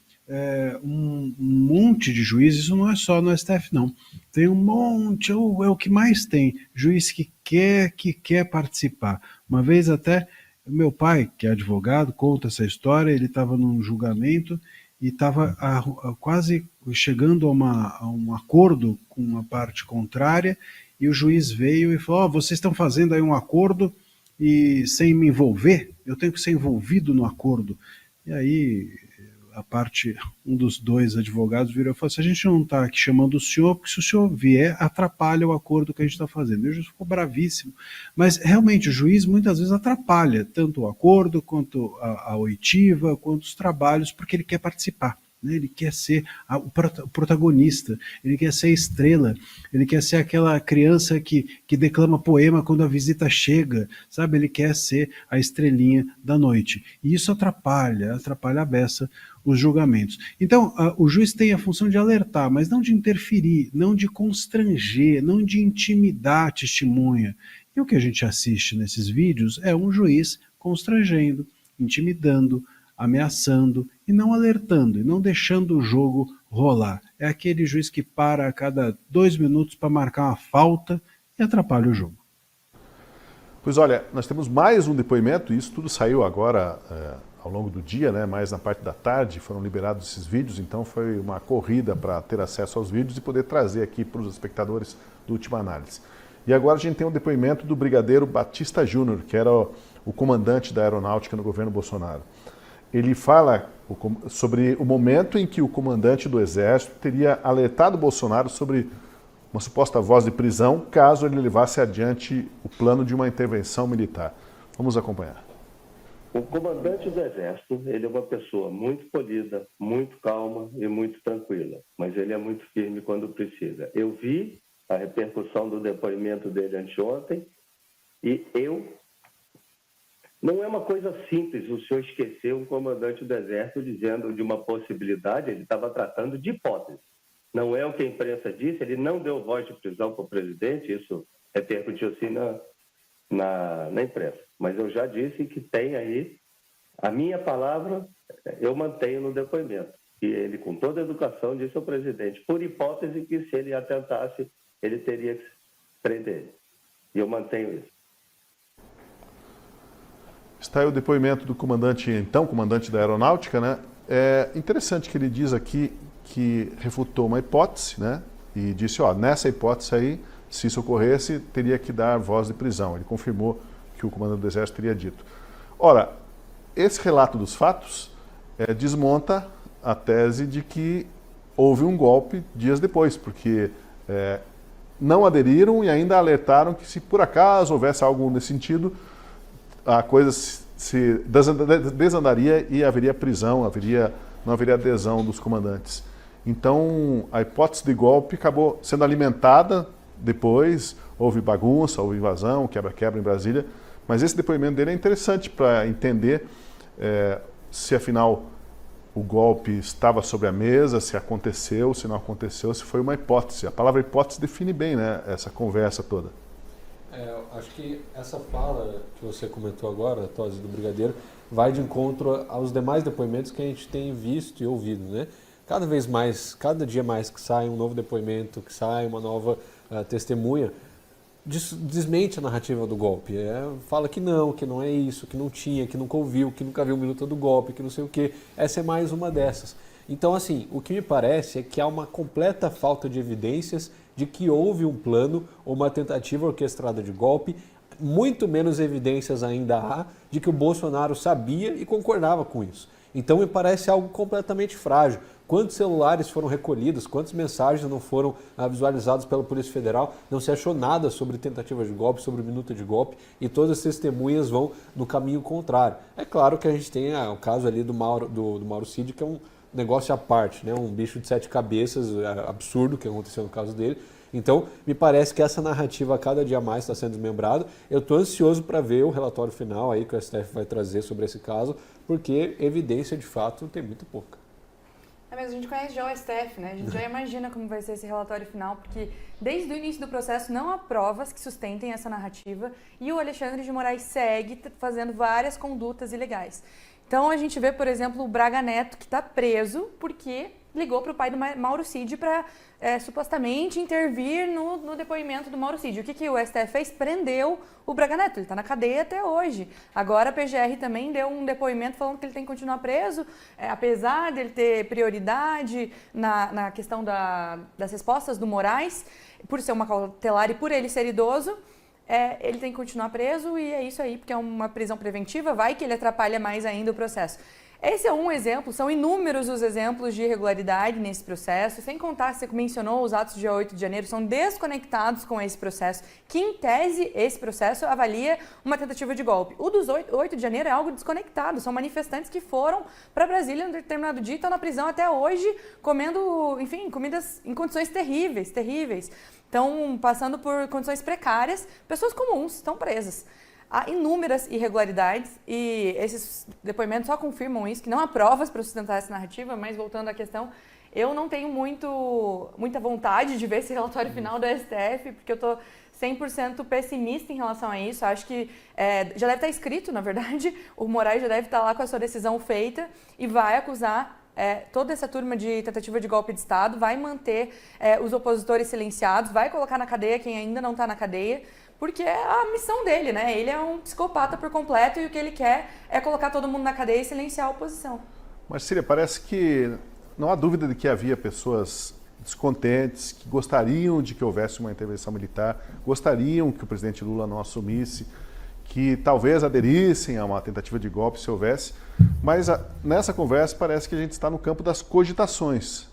um monte de juízes, isso não é só no STF não, tem um monte, é o que mais tem, juiz que quer participar. Uma vez até, meu pai, que é advogado, conta essa história, ele estava num julgamento e estava quase chegando a um acordo com uma parte contrária, e o juiz veio e falou, vocês estão fazendo aí um acordo e sem me envolver, eu tenho que ser envolvido no acordo. E aí um dos dois advogados virou e falou assim, a gente não está aqui chamando o senhor, porque se o senhor vier, atrapalha o acordo que a gente está fazendo. E o juiz ficou bravíssimo. Mas realmente o juiz muitas vezes atrapalha tanto o acordo, quanto a oitiva, quanto os trabalhos, porque ele quer participar. Ele quer ser o protagonista, ele quer ser a estrela, ele quer ser aquela criança que declama poema quando a visita chega, sabe? Ele quer ser a estrelinha da noite. E isso atrapalha a beça os julgamentos. Então, o juiz tem a função de alertar, mas não de interferir, não de constranger, não de intimidar a testemunha. E o que a gente assiste nesses vídeos é um juiz constrangendo, intimidando, ameaçando e não alertando, e não deixando o jogo rolar. É aquele juiz que para a cada 2 minutos para marcar uma falta e atrapalha o jogo. Pois olha, nós temos mais um depoimento, e isso tudo saiu agora ao longo do dia, né? Mais na parte da tarde foram liberados esses vídeos, então foi uma corrida para ter acesso aos vídeos e poder trazer aqui para os espectadores do Última Análise. E agora a gente tem um depoimento do Brigadeiro Batista Júnior, que era o comandante da aeronáutica no governo Bolsonaro. Ele fala sobre o momento em que o comandante do Exército teria alertado Bolsonaro sobre uma suposta voz de prisão, caso ele levasse adiante o plano de uma intervenção militar. Vamos acompanhar. O comandante do Exército, ele é uma pessoa muito polida, muito calma e muito tranquila, mas ele é muito firme quando precisa. Eu vi a repercussão do depoimento dele anteontem e não é uma coisa simples o senhor esquecer um comandante do Exército dizendo de uma possibilidade, ele estava tratando de hipótese. Não é o que a imprensa disse, ele não deu voz de prisão para o presidente, isso repercutiu assim na imprensa. Mas eu já disse que tem aí, a minha palavra eu mantenho no depoimento. E ele, com toda a educação, disse ao presidente, por hipótese, que se ele atentasse, ele teria que prender ele. E eu mantenho isso. Está aí o depoimento do comandante da aeronáutica, né? É interessante que ele diz aqui que refutou uma hipótese, né? E disse, nessa hipótese aí, se isso ocorresse, teria que dar voz de prisão. Ele confirmou que o comandante do Exército teria dito. Ora, esse relato dos fatos desmonta a tese de que houve um golpe dias depois, porque não aderiram e ainda alertaram que se por acaso houvesse algo nesse sentido, a coisa se desandaria e haveria prisão, não haveria adesão dos comandantes. Então, a hipótese de golpe acabou sendo alimentada depois, houve bagunça, houve invasão, quebra-quebra em Brasília, mas esse depoimento dele é interessante para entender se afinal o golpe estava sobre a mesa, se aconteceu, se não aconteceu, se foi uma hipótese. A palavra hipótese define bem, né, essa conversa toda. Acho que essa fala que você comentou agora, Tosi, do Brigadeiro, vai de encontro aos demais depoimentos que a gente tem visto e ouvido, né? Cada vez mais, cada dia mais que sai um novo depoimento, que sai uma nova testemunha, desmente a narrativa do golpe. Fala que não é isso, que não tinha, que nunca ouviu, que nunca viu um minuto do golpe, que não sei o quê. Essa é mais uma dessas. Então, assim, o que me parece é que há uma completa falta de evidências de que houve um plano ou uma tentativa orquestrada de golpe, muito menos evidências ainda há de que o Bolsonaro sabia e concordava com isso. Então me parece algo completamente frágil. Quantos celulares foram recolhidos, quantas mensagens não foram visualizadas pela Polícia Federal, não se achou nada sobre tentativa de golpe, sobre minuta de golpe, e todas as testemunhas vão no caminho contrário. É claro que a gente tem o caso ali do Mauro Cid, que é um negócio à parte, né? Um bicho de 7 cabeças, absurdo que aconteceu no caso dele, Então, me parece que essa narrativa a cada dia mais está sendo desmembrada. Eu estou ansioso para ver o relatório final aí que o STF vai trazer sobre esse caso, porque evidência, de fato, tem muito pouca. Mas a gente conhece já o STF, né? A gente já imagina como vai ser esse relatório final, porque desde o início do processo não há provas que sustentem essa narrativa e o Alexandre de Moraes segue fazendo várias condutas ilegais. Então a gente vê, por exemplo, o Braga Neto, que está preso porque ligou para o pai do Mauro Cid para supostamente intervir no depoimento do Mauro Cid. O que o STF fez? Prendeu o Braga Neto. Ele está na cadeia até hoje. Agora a PGR também deu um depoimento falando que ele tem que continuar preso, apesar dele ter prioridade na questão das respostas do Moraes, por ser uma cautelar e por ele ser idoso. Ele tem que continuar preso e é isso aí, porque é uma prisão preventiva, vai que ele atrapalha mais ainda o processo. Esse é um exemplo, são inúmeros os exemplos de irregularidade nesse processo, sem contar, você mencionou, os atos de 8 de janeiro são desconectados com esse processo, que em tese esse processo avalia uma tentativa de golpe. O dos 8 de janeiro é algo desconectado, são manifestantes que foram para Brasília em um determinado dia e estão na prisão até hoje, comendo, enfim, comidas em condições terríveis, terríveis. Estão passando por condições precárias, pessoas comuns estão presas. Há inúmeras irregularidades e esses depoimentos só confirmam isso, que não há provas para sustentar essa narrativa, mas voltando à questão, eu não tenho muita vontade de ver esse relatório final do STF, porque eu estou 100% pessimista em relação a isso. Acho que já deve estar escrito, na verdade, o Moraes já deve estar lá com a sua decisão feita e vai acusar toda essa turma de tentativa de golpe de Estado, vai manter os opositores silenciados, vai colocar na cadeia quem ainda não está na cadeia, porque é a missão dele, né? Ele é um psicopata por completo e o que ele quer é colocar todo mundo na cadeia e silenciar a oposição. Marcília, parece que não há dúvida de que havia pessoas descontentes, que gostariam de que houvesse uma intervenção militar, gostariam que o presidente Lula não assumisse, que talvez aderissem a uma tentativa de golpe se houvesse, mas nessa conversa parece que a gente está no campo das cogitações.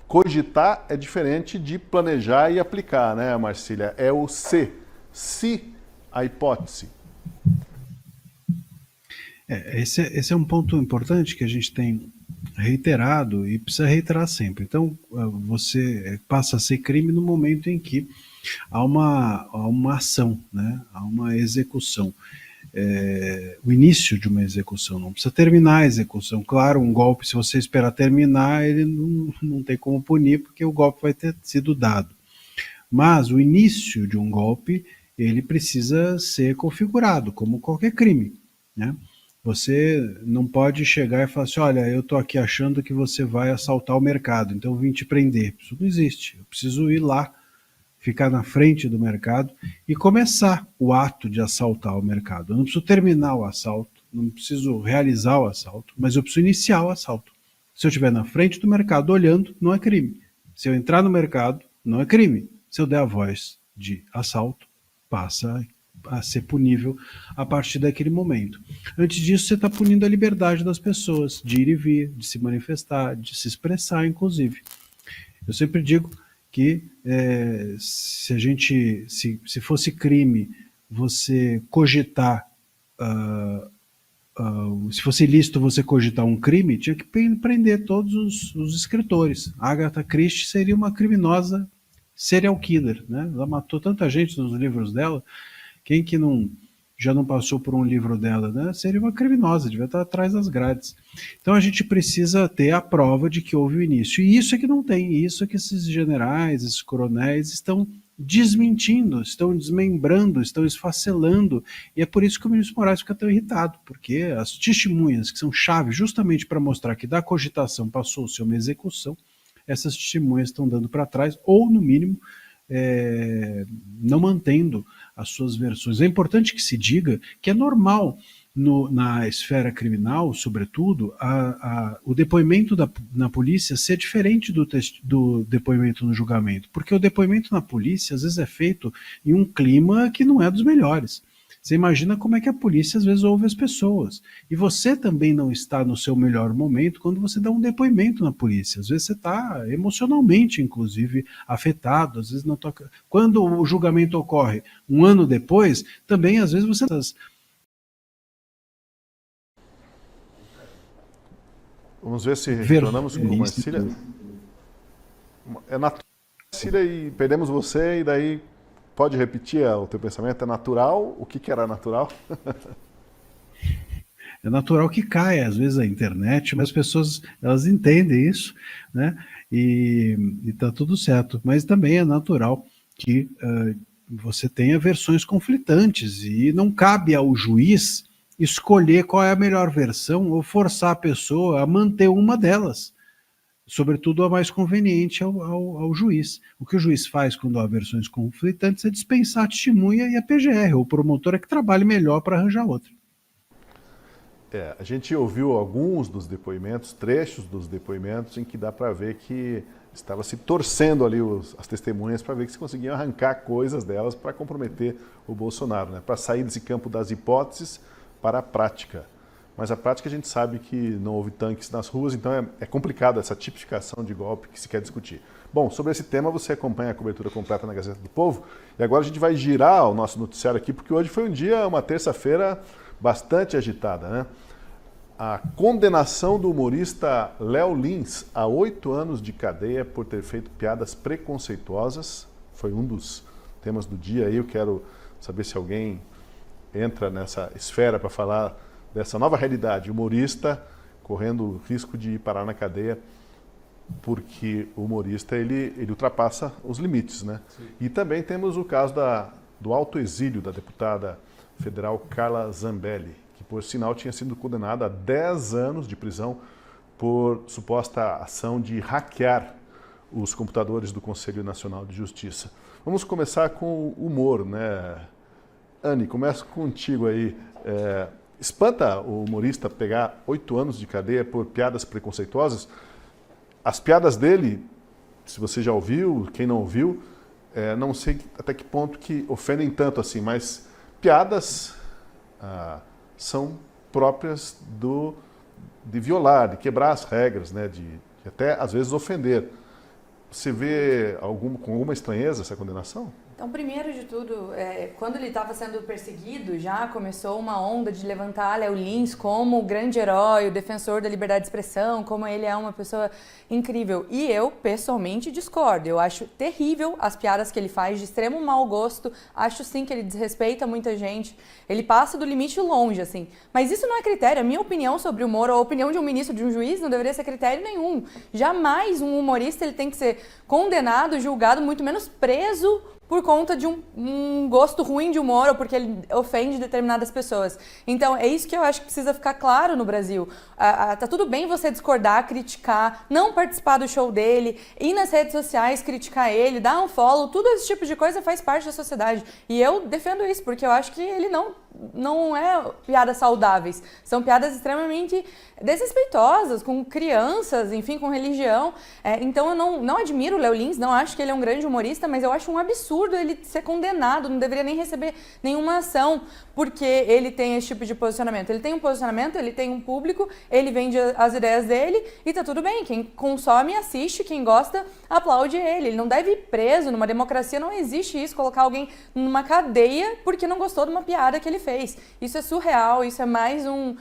Cogitar é diferente de planejar e aplicar, né, Marcília? É o se a hipótese. Esse é um ponto importante que a gente tem reiterado e precisa reiterar sempre. Então, você passa a ser crime no momento em que há uma ação, né? Há uma execução. O início de uma execução, não precisa terminar a execução. Claro, um golpe, se você esperar terminar, ele não tem como punir, porque o golpe vai ter sido dado. Mas o início de um golpe, ele precisa ser configurado, como qualquer crime, né? Você não pode chegar e falar assim, olha, eu estou aqui achando que você vai assaltar o mercado, então eu vim te prender. Isso não existe. Eu preciso ir lá, ficar na frente do mercado e começar o ato de assaltar o mercado. Eu não preciso terminar o assalto, não preciso realizar o assalto, mas eu preciso iniciar o assalto. Se eu estiver na frente do mercado olhando, não é crime. Se eu entrar no mercado, não é crime. Se eu der a voz de assalto, passa a ser punível a partir daquele momento. Antes disso, você está punindo a liberdade das pessoas de ir e vir, de se manifestar, de se expressar, inclusive. Eu sempre digo que se fosse crime você cogitar, se fosse ilícito você cogitar um crime, tinha que prender todos os escritores. Agatha Christie seria uma criminosa serial killer, né? Ela matou tanta gente nos livros dela. Quem que já não passou por um livro dela, né? Seria uma criminosa, devia estar atrás das grades. Então a gente precisa ter a prova de que houve o início. E isso é que não tem, isso é que esses generais, esses coronéis estão desmentindo, estão desmembrando, estão esfacelando. E é por isso que o ministro Moraes fica tão irritado, porque as testemunhas que são chave justamente para mostrar que da cogitação passou-se uma execução, essas testemunhas estão dando para trás, ou no mínimo não mantendo as suas versões. É importante que se diga que é normal na esfera criminal, sobretudo, o depoimento na polícia ser diferente do depoimento no julgamento, porque o depoimento na polícia às vezes é feito em um clima que não é dos melhores. Você imagina como é que a polícia às vezes ouve as pessoas. E você também não está no seu melhor momento quando você dá um depoimento na polícia. Às vezes você está emocionalmente, inclusive, afetado. Às vezes não toca. Quando o julgamento ocorre um ano depois, também às vezes você... Vamos ver se retornamos com Marcília. Cida, e perdemos você, e daí pode repetir o teu pensamento? É natural? O que era natural? É natural que caia, às vezes, a internet, mas as pessoas, elas entendem isso, né? E tá tudo certo. Mas também é natural que você tenha versões conflitantes e não cabe ao juiz escolher qual é a melhor versão ou forçar a pessoa a manter uma delas, sobretudo a mais conveniente ao juiz. O que o juiz faz quando há versões conflitantes é dispensar a testemunha e a PGR, ou o promotor é que trabalhe melhor para arranjar outra. A gente ouviu alguns dos depoimentos, trechos dos depoimentos, em que dá para ver que estava se torcendo ali as testemunhas para ver que se conseguiam arrancar coisas delas para comprometer o Bolsonaro, né? Para sair desse campo das hipóteses para a prática. Mas a prática a gente sabe que não houve tanques nas ruas, então é complicado essa tipificação de golpe que se quer discutir. Bom, sobre esse tema você acompanha a cobertura completa na Gazeta do Povo, e agora a gente vai girar o nosso noticiário aqui, porque hoje foi um dia, uma terça-feira bastante agitada, né? A condenação do humorista Léo Lins a 8 anos de cadeia por ter feito piadas preconceituosas foi um dos temas do dia. Eu quero saber se alguém entra nessa esfera para falar dessa nova realidade. Humorista correndo risco de parar na cadeia porque o humorista ele ultrapassa os limites, né? Sim. E também temos o caso do autoexílio da deputada federal Carla Zambelli, que por sinal tinha sido condenada a 10 anos de prisão por suposta ação de hackear os computadores do Conselho Nacional de Justiça. Vamos começar com humor, né? Anne, começo contigo aí. Espanta o humorista pegar 8 anos de cadeia por piadas preconceituosas? As piadas dele, se você já ouviu, quem não ouviu, não sei até que ponto que ofendem tanto assim, mas piadas são próprias de violar, de quebrar as regras, né? De até às vezes ofender. Você vê com alguma estranheza essa condenação? Então, primeiro de tudo, quando ele estava sendo perseguido, já começou uma onda de levantar Léo Lins como o grande herói, o defensor da liberdade de expressão, como ele é uma pessoa incrível. E eu, pessoalmente, discordo. Eu acho terrível as piadas que ele faz, de extremo mau gosto. Acho, sim, que ele desrespeita muita gente. Ele passa do limite longe, assim. Mas isso não é critério. A minha opinião sobre humor, ou a opinião de um ministro, de um juiz, não deveria ser critério nenhum. Jamais um humorista ele tem que ser condenado, julgado, muito menos preso por conta de um gosto ruim de humor ou porque ele ofende determinadas pessoas. Então, é isso que eu acho que precisa ficar claro no Brasil. Tá tudo bem você discordar, criticar, não participar do show dele, ir nas redes sociais criticar ele, dar um follow, tudo esse tipo de coisa faz parte da sociedade. E eu defendo isso, porque eu acho que ele não é piadas saudáveis. São piadas extremamente desrespeitosas, com crianças, enfim, com religião. Então eu não admiro o Léo Lins, não acho que ele é um grande humorista, mas eu acho um absurdo ele ser condenado, não deveria nem receber nenhuma ação, porque ele tem esse tipo de posicionamento. Ele tem um posicionamento, ele tem um público, ele vende as ideias dele e tá tudo bem. Quem consome, assiste, quem gosta, aplaude ele. Ele não deve ir preso. Numa democracia não existe isso, colocar alguém numa cadeia porque não gostou de uma piada que ele fez. Isso é surreal, isso é mais um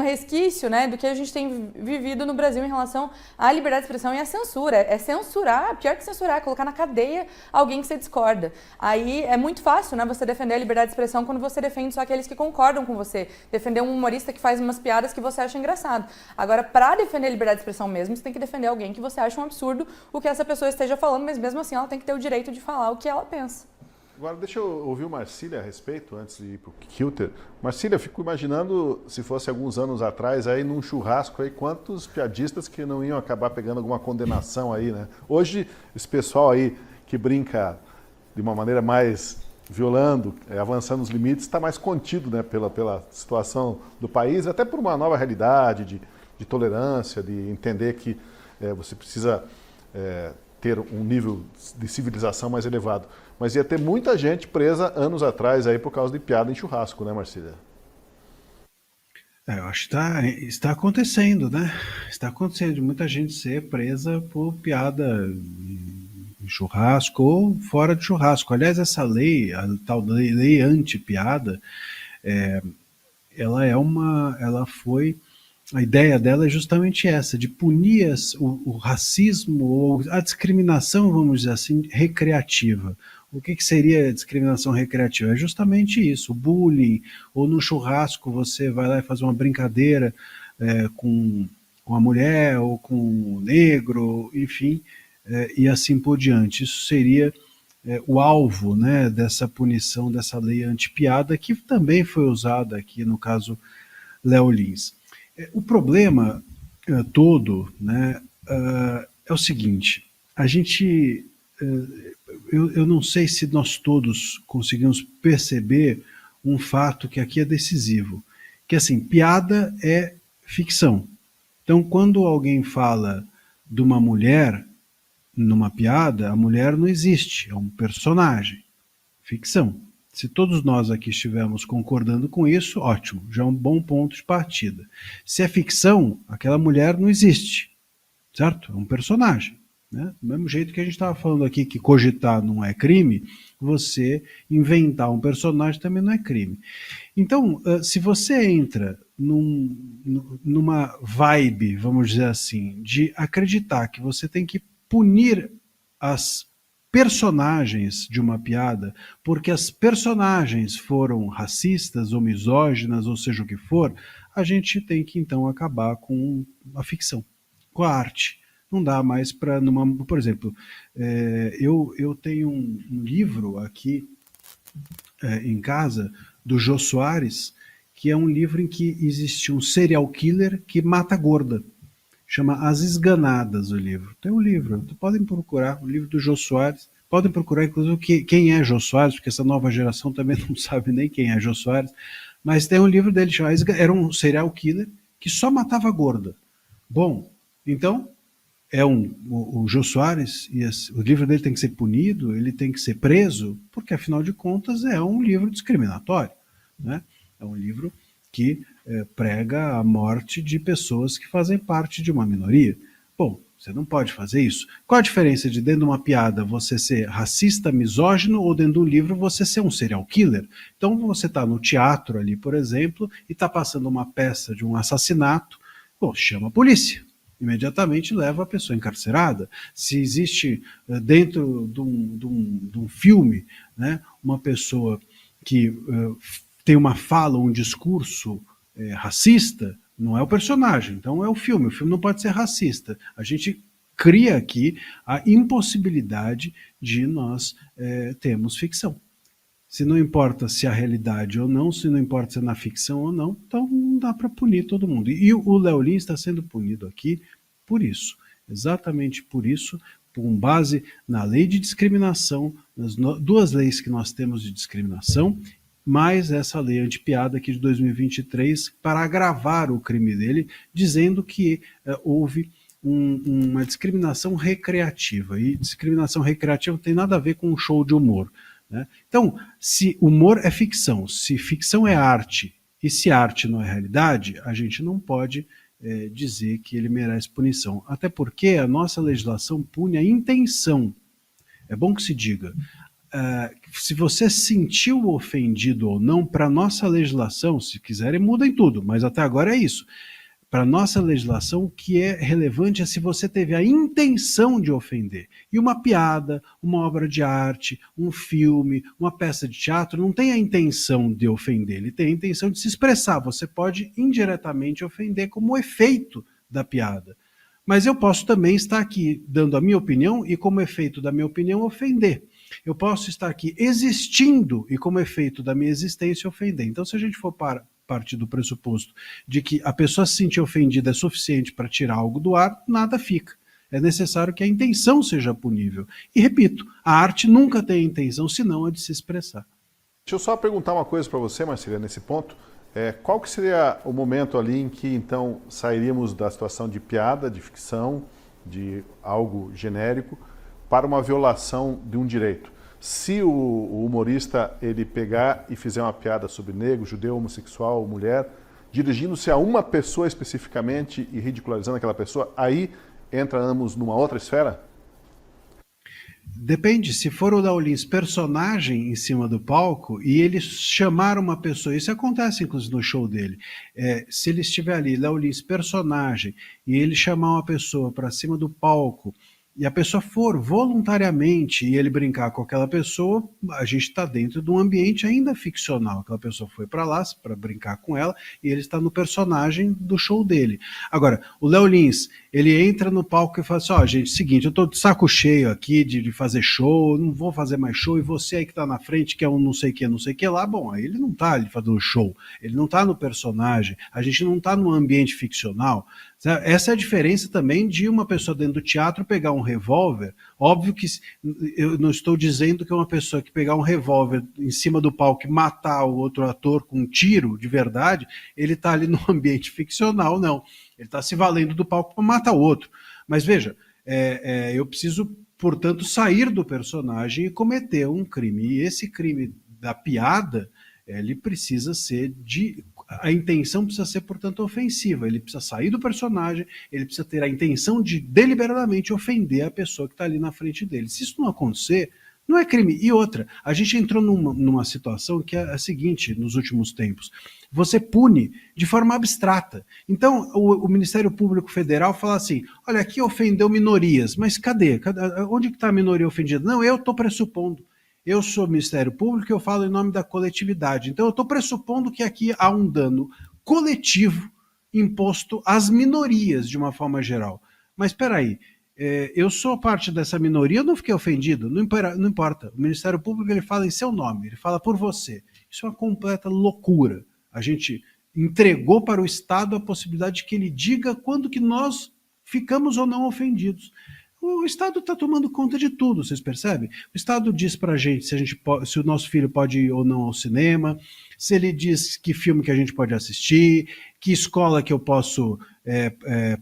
resquício, né, do que a gente tem vivido no Brasil em relação à liberdade de expressão e à censura. É censurar, pior que censurar, é colocar na cadeia alguém que você discorda. Aí é muito fácil, né, você defender a liberdade de expressão quando você defende só aqueles que concordam com você. Defender um humorista que faz umas piadas que você acha engraçado. Agora, para defender a liberdade de expressão mesmo, você tem que defender alguém que você acha um absurdo o que essa pessoa esteja falando, mas mesmo assim ela tem que ter o direito de falar o que ela pensa. Agora, deixa eu ouvir o Marcília a respeito, antes de ir para o Kilter. Marcília, fico imaginando, se fosse alguns anos atrás, aí num churrasco, aí, quantos piadistas que não iam acabar pegando alguma condenação aí, né? Hoje, esse pessoal aí que brinca de uma maneira mais violando, avançando os limites, está mais contido, né, pela situação do país, até por uma nova realidade de tolerância, de entender que você precisa ter um nível de civilização mais elevado. Mas ia ter muita gente presa anos atrás aí por causa de piada em churrasco, né, Marcília? Eu acho que está acontecendo, né? Está acontecendo de muita gente ser presa por piada em churrasco ou fora de churrasco. Aliás, essa lei, a tal lei anti-piada, ela foi A ideia dela é justamente essa, de punir o racismo ou a discriminação, vamos dizer assim, recreativa. O que seria a discriminação recreativa? É justamente isso, o bullying, ou no churrasco você vai lá e faz uma brincadeira com a mulher ou com o negro, enfim, e assim por diante. Isso seria o alvo, né, dessa punição, dessa lei antipiada, que também foi usada aqui no caso Léo Lins. O problema todo, né, é o seguinte, a gente, eu não sei se nós todos conseguimos perceber um fato que aqui é decisivo, que assim, piada é ficção. Então, quando alguém fala de uma mulher numa piada, a mulher não existe, é um personagem, ficção. Se todos nós aqui estivermos concordando com isso, ótimo, já é um bom ponto de partida. Se é ficção, aquela mulher não existe, certo? É um personagem. Né? Do mesmo jeito que a gente estava falando aqui que cogitar não é crime, você inventar um personagem também não é crime. Então, se você entra numa vibe, vamos dizer assim, de acreditar que você tem que punir as personagens de uma piada, porque as personagens foram racistas ou misóginas, ou seja o que for, a gente tem que então acabar com a ficção, com a arte. Não dá mais para... Por exemplo, eu tenho um livro aqui em casa, do Jô Soares, que é um livro em que existe um serial killer que mata gorda. Chama As Esganadas o livro. Tem um livro, podem procurar, o livro do Jô Soares. Podem procurar, inclusive, quem é Jô Soares, porque essa nova geração também não sabe nem quem é Jô Soares. Mas tem um livro dele chamado... Era um serial killer que só matava gorda. Bom, então, o Jô Soares, o livro dele tem que ser punido, ele tem que ser preso, porque, afinal de contas, é um livro discriminatório. Né? É um livro que prega a morte de pessoas que fazem parte de uma minoria. Bom, você não pode fazer isso. Qual a diferença de dentro de uma piada você ser racista, misógino, ou dentro de um livro você ser um serial killer? Então você está no teatro ali, por exemplo, e está passando uma peça de um assassinato, bom, chama a polícia. Imediatamente leva a pessoa encarcerada. Se existe dentro de um filme, né, uma pessoa que tem uma fala, um discurso racista, não é o personagem, então é o filme não pode ser racista. A gente cria aqui a impossibilidade de nós termos ficção. Se não importa se é a realidade ou não, se não importa se é na ficção ou não, então não dá para punir todo mundo. E o Léo Lins está sendo punido aqui por isso, exatamente por isso, com base na lei de discriminação, nas duas leis que nós temos de discriminação, mais essa lei antipiada aqui de 2023 para agravar o crime dele, dizendo que houve uma discriminação recreativa. E discriminação recreativa não tem nada a ver com um show de humor. Né? Então, se humor é ficção, se ficção é arte, e se arte não é realidade, a gente não pode dizer que ele merece punição. Até porque a nossa legislação pune a intenção. É bom que se diga. Se você se sentiu ofendido ou não, para a nossa legislação, se quiserem mudem tudo, mas até agora é isso. Para a nossa legislação, o que é relevante é se você teve a intenção de ofender. E uma piada, uma obra de arte, um filme, uma peça de teatro, não tem a intenção de ofender, ele tem a intenção de se expressar. Você pode indiretamente ofender como efeito da piada. Mas eu posso também estar aqui dando a minha opinião e, como efeito da minha opinião, ofender. Eu posso estar aqui existindo e, como efeito da minha existência, ofender. Então, se a gente for partir do pressuposto de que a pessoa se sentir ofendida é suficiente para tirar algo do ar, nada fica. É necessário que a intenção seja punível. E, repito, a arte nunca tem a intenção, senão a de se expressar. Deixa eu só perguntar uma coisa para você, Marcília, nesse ponto. Qual que seria o momento ali em que, então, sairíamos da situação de piada, de ficção, de algo genérico, para uma violação de um direito? Se o humorista ele pegar e fizer uma piada sobre negro, judeu, homossexual, mulher, dirigindo-se a uma pessoa especificamente e ridicularizando aquela pessoa, aí entramos numa outra esfera? Depende, se for o Léo Lins personagem em cima do palco e ele chamar uma pessoa, isso acontece inclusive no show dele, se ele estiver ali, Léo Lins personagem, e ele chamar uma pessoa para cima do palco, e a pessoa for voluntariamente e ele brincar com aquela pessoa, a gente está dentro de um ambiente ainda ficcional. Aquela pessoa foi para lá para brincar com ela e ele está no personagem do show dele. Agora, o Léo Lins, ele entra no palco e fala assim, ó, gente, seguinte, eu estou de saco cheio aqui de fazer show, não vou fazer mais show, e você aí que está na frente, que é um não sei o que lá, bom, aí ele não está ali fazendo show, ele não está no personagem, a gente não está num ambiente ficcional. Essa é a diferença também de uma pessoa dentro do teatro pegar um revólver. Óbvio que eu não estou dizendo que uma pessoa que pegar um revólver em cima do palco e matar o outro ator com um tiro de verdade, ele está ali no ambiente ficcional, não. Ele está se valendo do palco para matar o outro. Mas veja, eu preciso, portanto, sair do personagem e cometer um crime. E esse crime da piada, ele precisa ser a intenção precisa ser, portanto, ofensiva. Ele precisa sair do personagem, ele precisa ter a intenção de deliberadamente ofender a pessoa que está ali na frente dele. Se isso não acontecer, não é crime. E outra, a gente entrou numa situação que é a seguinte, nos últimos tempos. Você pune de forma abstrata. Então, o Ministério Público Federal fala assim, olha, aqui ofendeu minorias, mas cadê? Onde que está a minoria ofendida? Não, eu estou pressupondo. Eu sou Ministério Público e eu falo em nome da coletividade. Então eu estou pressupondo que aqui há um dano coletivo imposto às minorias de uma forma geral. Mas espera aí, eu sou parte dessa minoria, eu não fiquei ofendido, não importa. O Ministério Público ele fala em seu nome, ele fala por você. Isso é uma completa loucura. A gente entregou para o Estado a possibilidade de que ele diga quando que nós ficamos ou não ofendidos. O Estado está tomando conta de tudo, vocês percebem? O Estado diz para a gente se o nosso filho pode ir ou não ao cinema, se ele diz que filme que a gente pode assistir, que escola que eu posso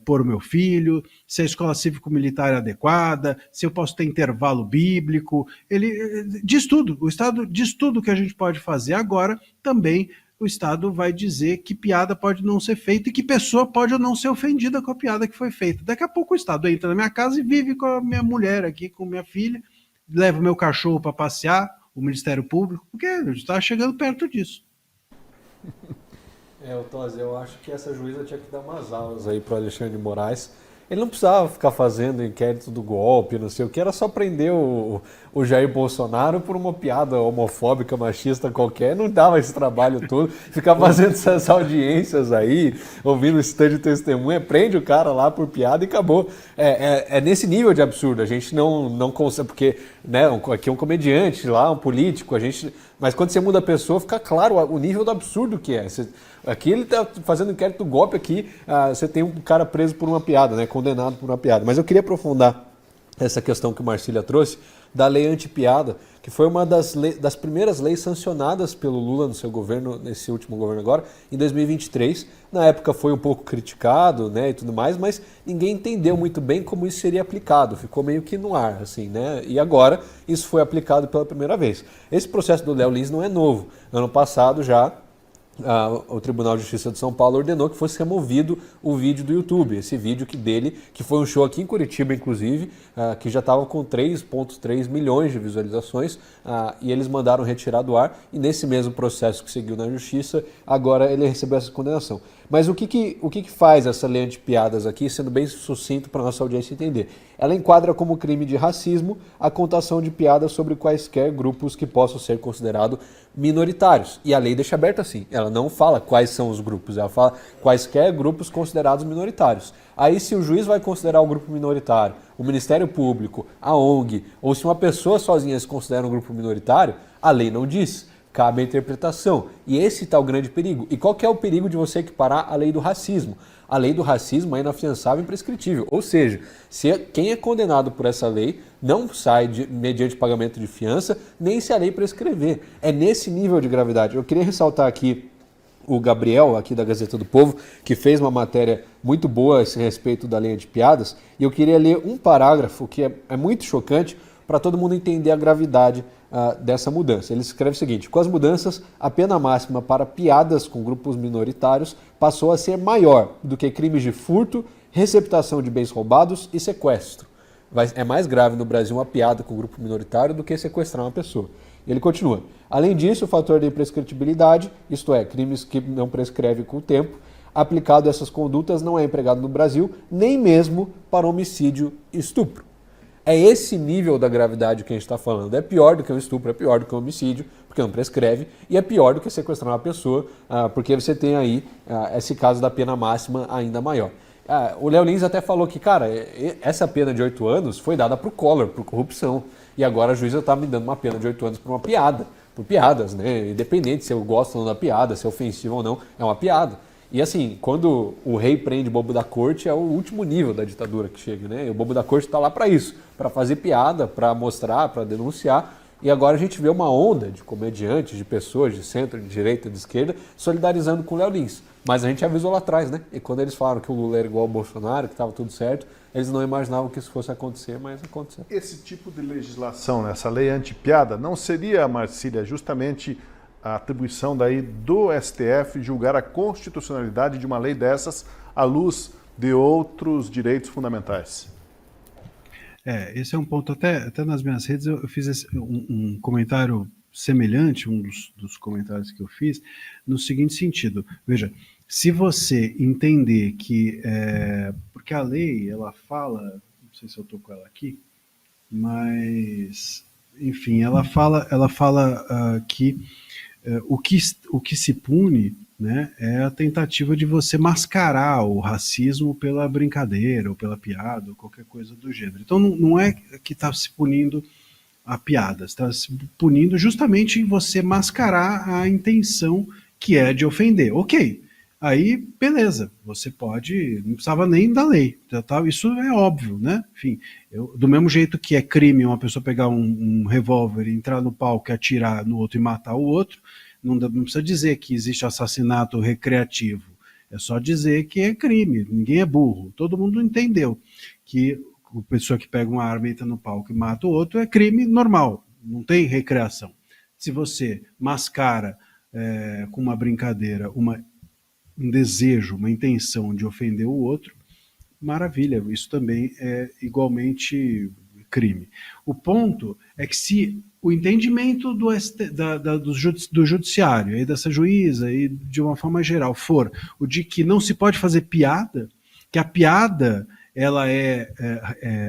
pôr o meu filho, se a escola cívico-militar é adequada, se eu posso ter intervalo bíblico. Ele diz tudo, o Estado diz tudo que a gente pode fazer. Agora, também, o Estado vai dizer que piada pode não ser feita e que pessoa pode ou não ser ofendida com a piada que foi feita. Daqui a pouco o Estado entra na minha casa e vive com a minha mulher aqui, com minha filha, leva o meu cachorro para passear, o Ministério Público, porque a gente está chegando perto disso. Tosi, eu acho que essa juíza tinha que dar umas aulas aí para o Alexandre de Moraes. Ele não precisava ficar fazendo inquérito do golpe, não sei o que, era só prender o Jair Bolsonaro por uma piada homofóbica, machista qualquer, não dava esse trabalho todo, ficar fazendo essas audiências aí, ouvindo esse tanto de testemunha, prende o cara lá por piada e acabou. É nesse nível de absurdo, a gente não consegue, porque né, aqui é um comediante lá, um político, mas quando você muda a pessoa, fica claro o nível do absurdo que é. Aqui ele está fazendo inquérito do golpe, aqui você tem um cara preso por uma piada, né, condenado por uma piada. Mas eu queria aprofundar essa questão que o Marcília trouxe, da lei anti-piada, que foi uma das primeiras leis sancionadas pelo Lula no seu governo, nesse último governo agora, em 2023. Na época foi um pouco criticado, né, e tudo mais, mas ninguém entendeu muito bem como isso seria aplicado, ficou meio que no ar, assim, né, e agora isso foi aplicado pela primeira vez. Esse processo do Léo Lins não é novo. Ano passado já, o Tribunal de Justiça de São Paulo ordenou que fosse removido o vídeo do YouTube, esse vídeo que foi um show aqui em Curitiba, inclusive, que já estava com 3,3 milhões de visualizações, e eles mandaram retirar do ar, e nesse mesmo processo que seguiu na Justiça, agora ele recebeu essa condenação. Mas o que faz essa lei anti-piadas aqui, sendo bem sucinto para a nossa audiência entender? Ela enquadra como crime de racismo a contação de piadas sobre quaisquer grupos que possam ser considerados minoritários. E a lei deixa aberta assim, ela não fala quais são os grupos, ela fala quaisquer grupos considerados minoritários. Aí se o juiz vai considerar um grupo minoritário, o Ministério Público, a ONG, ou se uma pessoa sozinha se considera um grupo minoritário, a lei não diz. Cabe a interpretação. E esse está o grande perigo. E qual que é o perigo de você equiparar a lei do racismo? A lei do racismo é inafiançável e imprescritível. Ou seja, quem é condenado por essa lei não sai mediante pagamento de fiança, nem se a lei prescrever. É nesse nível de gravidade. Eu queria ressaltar aqui o Gabriel, aqui da Gazeta do Povo, que fez uma matéria muito boa a esse respeito da lei de piadas, e eu queria ler um parágrafo que é muito chocante para todo mundo entender a gravidade dessa mudança. Ele escreve o seguinte: com as mudanças, a pena máxima para piadas com grupos minoritários passou a ser maior do que crimes de furto, receptação de bens roubados e sequestro. É mais grave no Brasil uma piada com um grupo minoritário do que sequestrar uma pessoa. Ele continua. Além disso, o fator de imprescritibilidade, isto é, crimes que não prescrevem com o tempo, aplicado a essas condutas não é empregado no Brasil, nem mesmo para homicídio e estupro. É esse nível da gravidade que a gente está falando. É pior do que um estupro, é pior do que um homicídio, porque não prescreve, e é pior do que sequestrar uma pessoa, porque você tem aí esse caso da pena máxima ainda maior. O Léo Lins até falou que, cara, essa pena de 8 anos foi dada para o Collor, por corrupção, e agora a juíza está me dando uma pena de 8 anos por uma piada, por piadas, né? Independente se eu gosto ou não da piada, se é ofensivo ou não, é uma piada. E assim, quando o rei prende bobo da corte, é o último nível da ditadura que chega, né? E o bobo da corte está lá para isso, para fazer piada, para mostrar, para denunciar. E agora a gente vê uma onda de comediantes, de pessoas de centro, de direita, de esquerda, solidarizando com o Léo Lins. Mas a gente avisou lá atrás, né? E quando eles falaram que o Lula era igual ao Bolsonaro, que estava tudo certo, eles não imaginavam que isso fosse acontecer, mas aconteceu. Esse tipo de legislação, essa lei anti-piada, não seria, Marcília, justamente a atribuição daí do STF julgar a constitucionalidade de uma lei dessas à luz de outros direitos fundamentais? Esse é um ponto, até nas minhas redes eu fiz um comentário semelhante, um dos comentários que eu fiz, no seguinte sentido. Veja, se você entender que, porque a lei, ela fala, não sei se eu estou com ela aqui, mas, enfim, ela fala que o que se pune, né, é a tentativa de você mascarar o racismo pela brincadeira ou pela piada ou qualquer coisa do gênero. Então não é que está se punindo a piada, está se punindo justamente em você mascarar a intenção que é de ofender. Ok, aí beleza, você pode, não precisava nem da lei, isso é óbvio, né? Enfim, do mesmo jeito que é crime uma pessoa pegar um revólver, entrar no palco, atirar no outro e matar o outro, não precisa dizer que existe assassinato recreativo, é só dizer que é crime, ninguém é burro, todo mundo entendeu que a pessoa que pega uma arma, entra no palco e mata o outro é crime normal, não tem recreação. Se você mascara com uma brincadeira um desejo, uma intenção de ofender o outro, maravilha, isso também é igualmente crime. O ponto é que se o entendimento do judiciário, e dessa juíza, e de uma forma geral, for o de que não se pode fazer piada, que a piada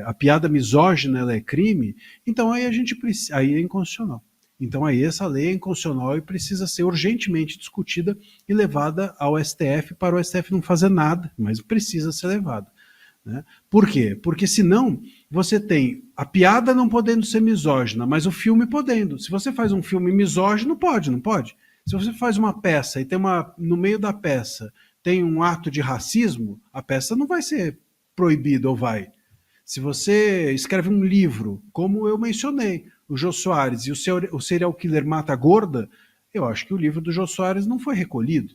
a piada misógina ela é crime, então aí aí é inconstitucional. Então aí essa lei é inconstitucional e precisa ser urgentemente discutida e levada ao STF para o STF não fazer nada, mas precisa ser levada. Né? Por quê? Porque senão você tem a piada não podendo ser misógina, mas o filme podendo. Se você faz um filme misógino, não pode. Se você faz uma peça e no meio da peça tem um ato de racismo, a peça não vai ser proibida ou vai. Se você escreve um livro, como eu mencionei, o Jô Soares e o serial killer mata a gorda, eu acho que o livro do Jô Soares não foi recolhido.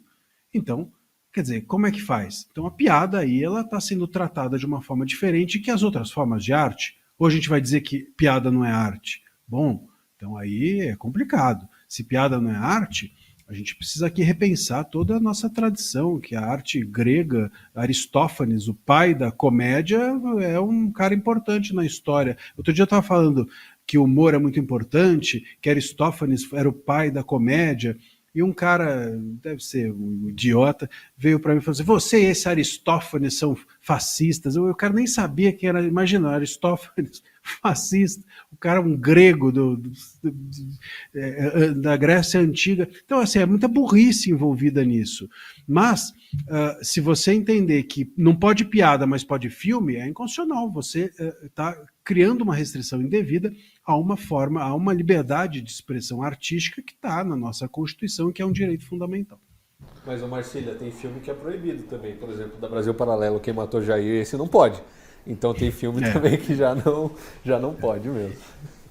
Então, quer dizer, como é que faz? Então a piada aí ela está sendo tratada de uma forma diferente que as outras formas de arte. Ou a gente vai dizer que piada não é arte? Bom, então aí é complicado. Se piada não é arte, a gente precisa aqui repensar toda a nossa tradição, que a arte grega, Aristófanes, o pai da comédia, é um cara importante na história. Outro dia eu estava falando que o humor é muito importante, que Aristófanes era o pai da comédia, e um cara, deve ser um idiota, veio para mim e falou assim, você e esse Aristófanes são fascistas. Eu cara nem sabia quem era, imagina, Aristófanes, fascista, o cara um grego da Grécia Antiga. Então, assim, é muita burrice envolvida nisso. Mas, se você entender que não pode piada, mas pode filme, é inconstitucional. Você está criando uma restrição indevida a uma liberdade de expressão artística que está na nossa Constituição, que é um direito fundamental. Mas, Marcília, tem filme que é proibido também. Por exemplo, da Brasil Paralelo, Quem Matou Jair, esse não pode. Então tem filme também que já não pode mesmo.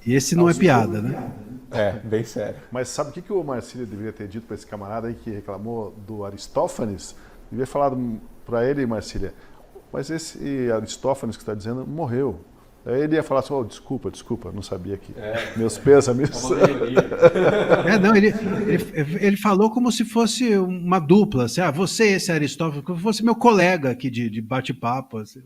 E esse não é piada, né? É, bem sério. Mas sabe o que o Marcília deveria ter dito para esse camarada aí que reclamou do Aristófanes? Devia falar para ele, Marcília, mas esse Aristófanes que está dizendo morreu. Aí ele ia falar assim, desculpa, não sabia que meus pêsames. Ele falou como se fosse uma dupla, assim, você esse Aristófanes, como se fosse meu colega aqui de bate-papo. Assim.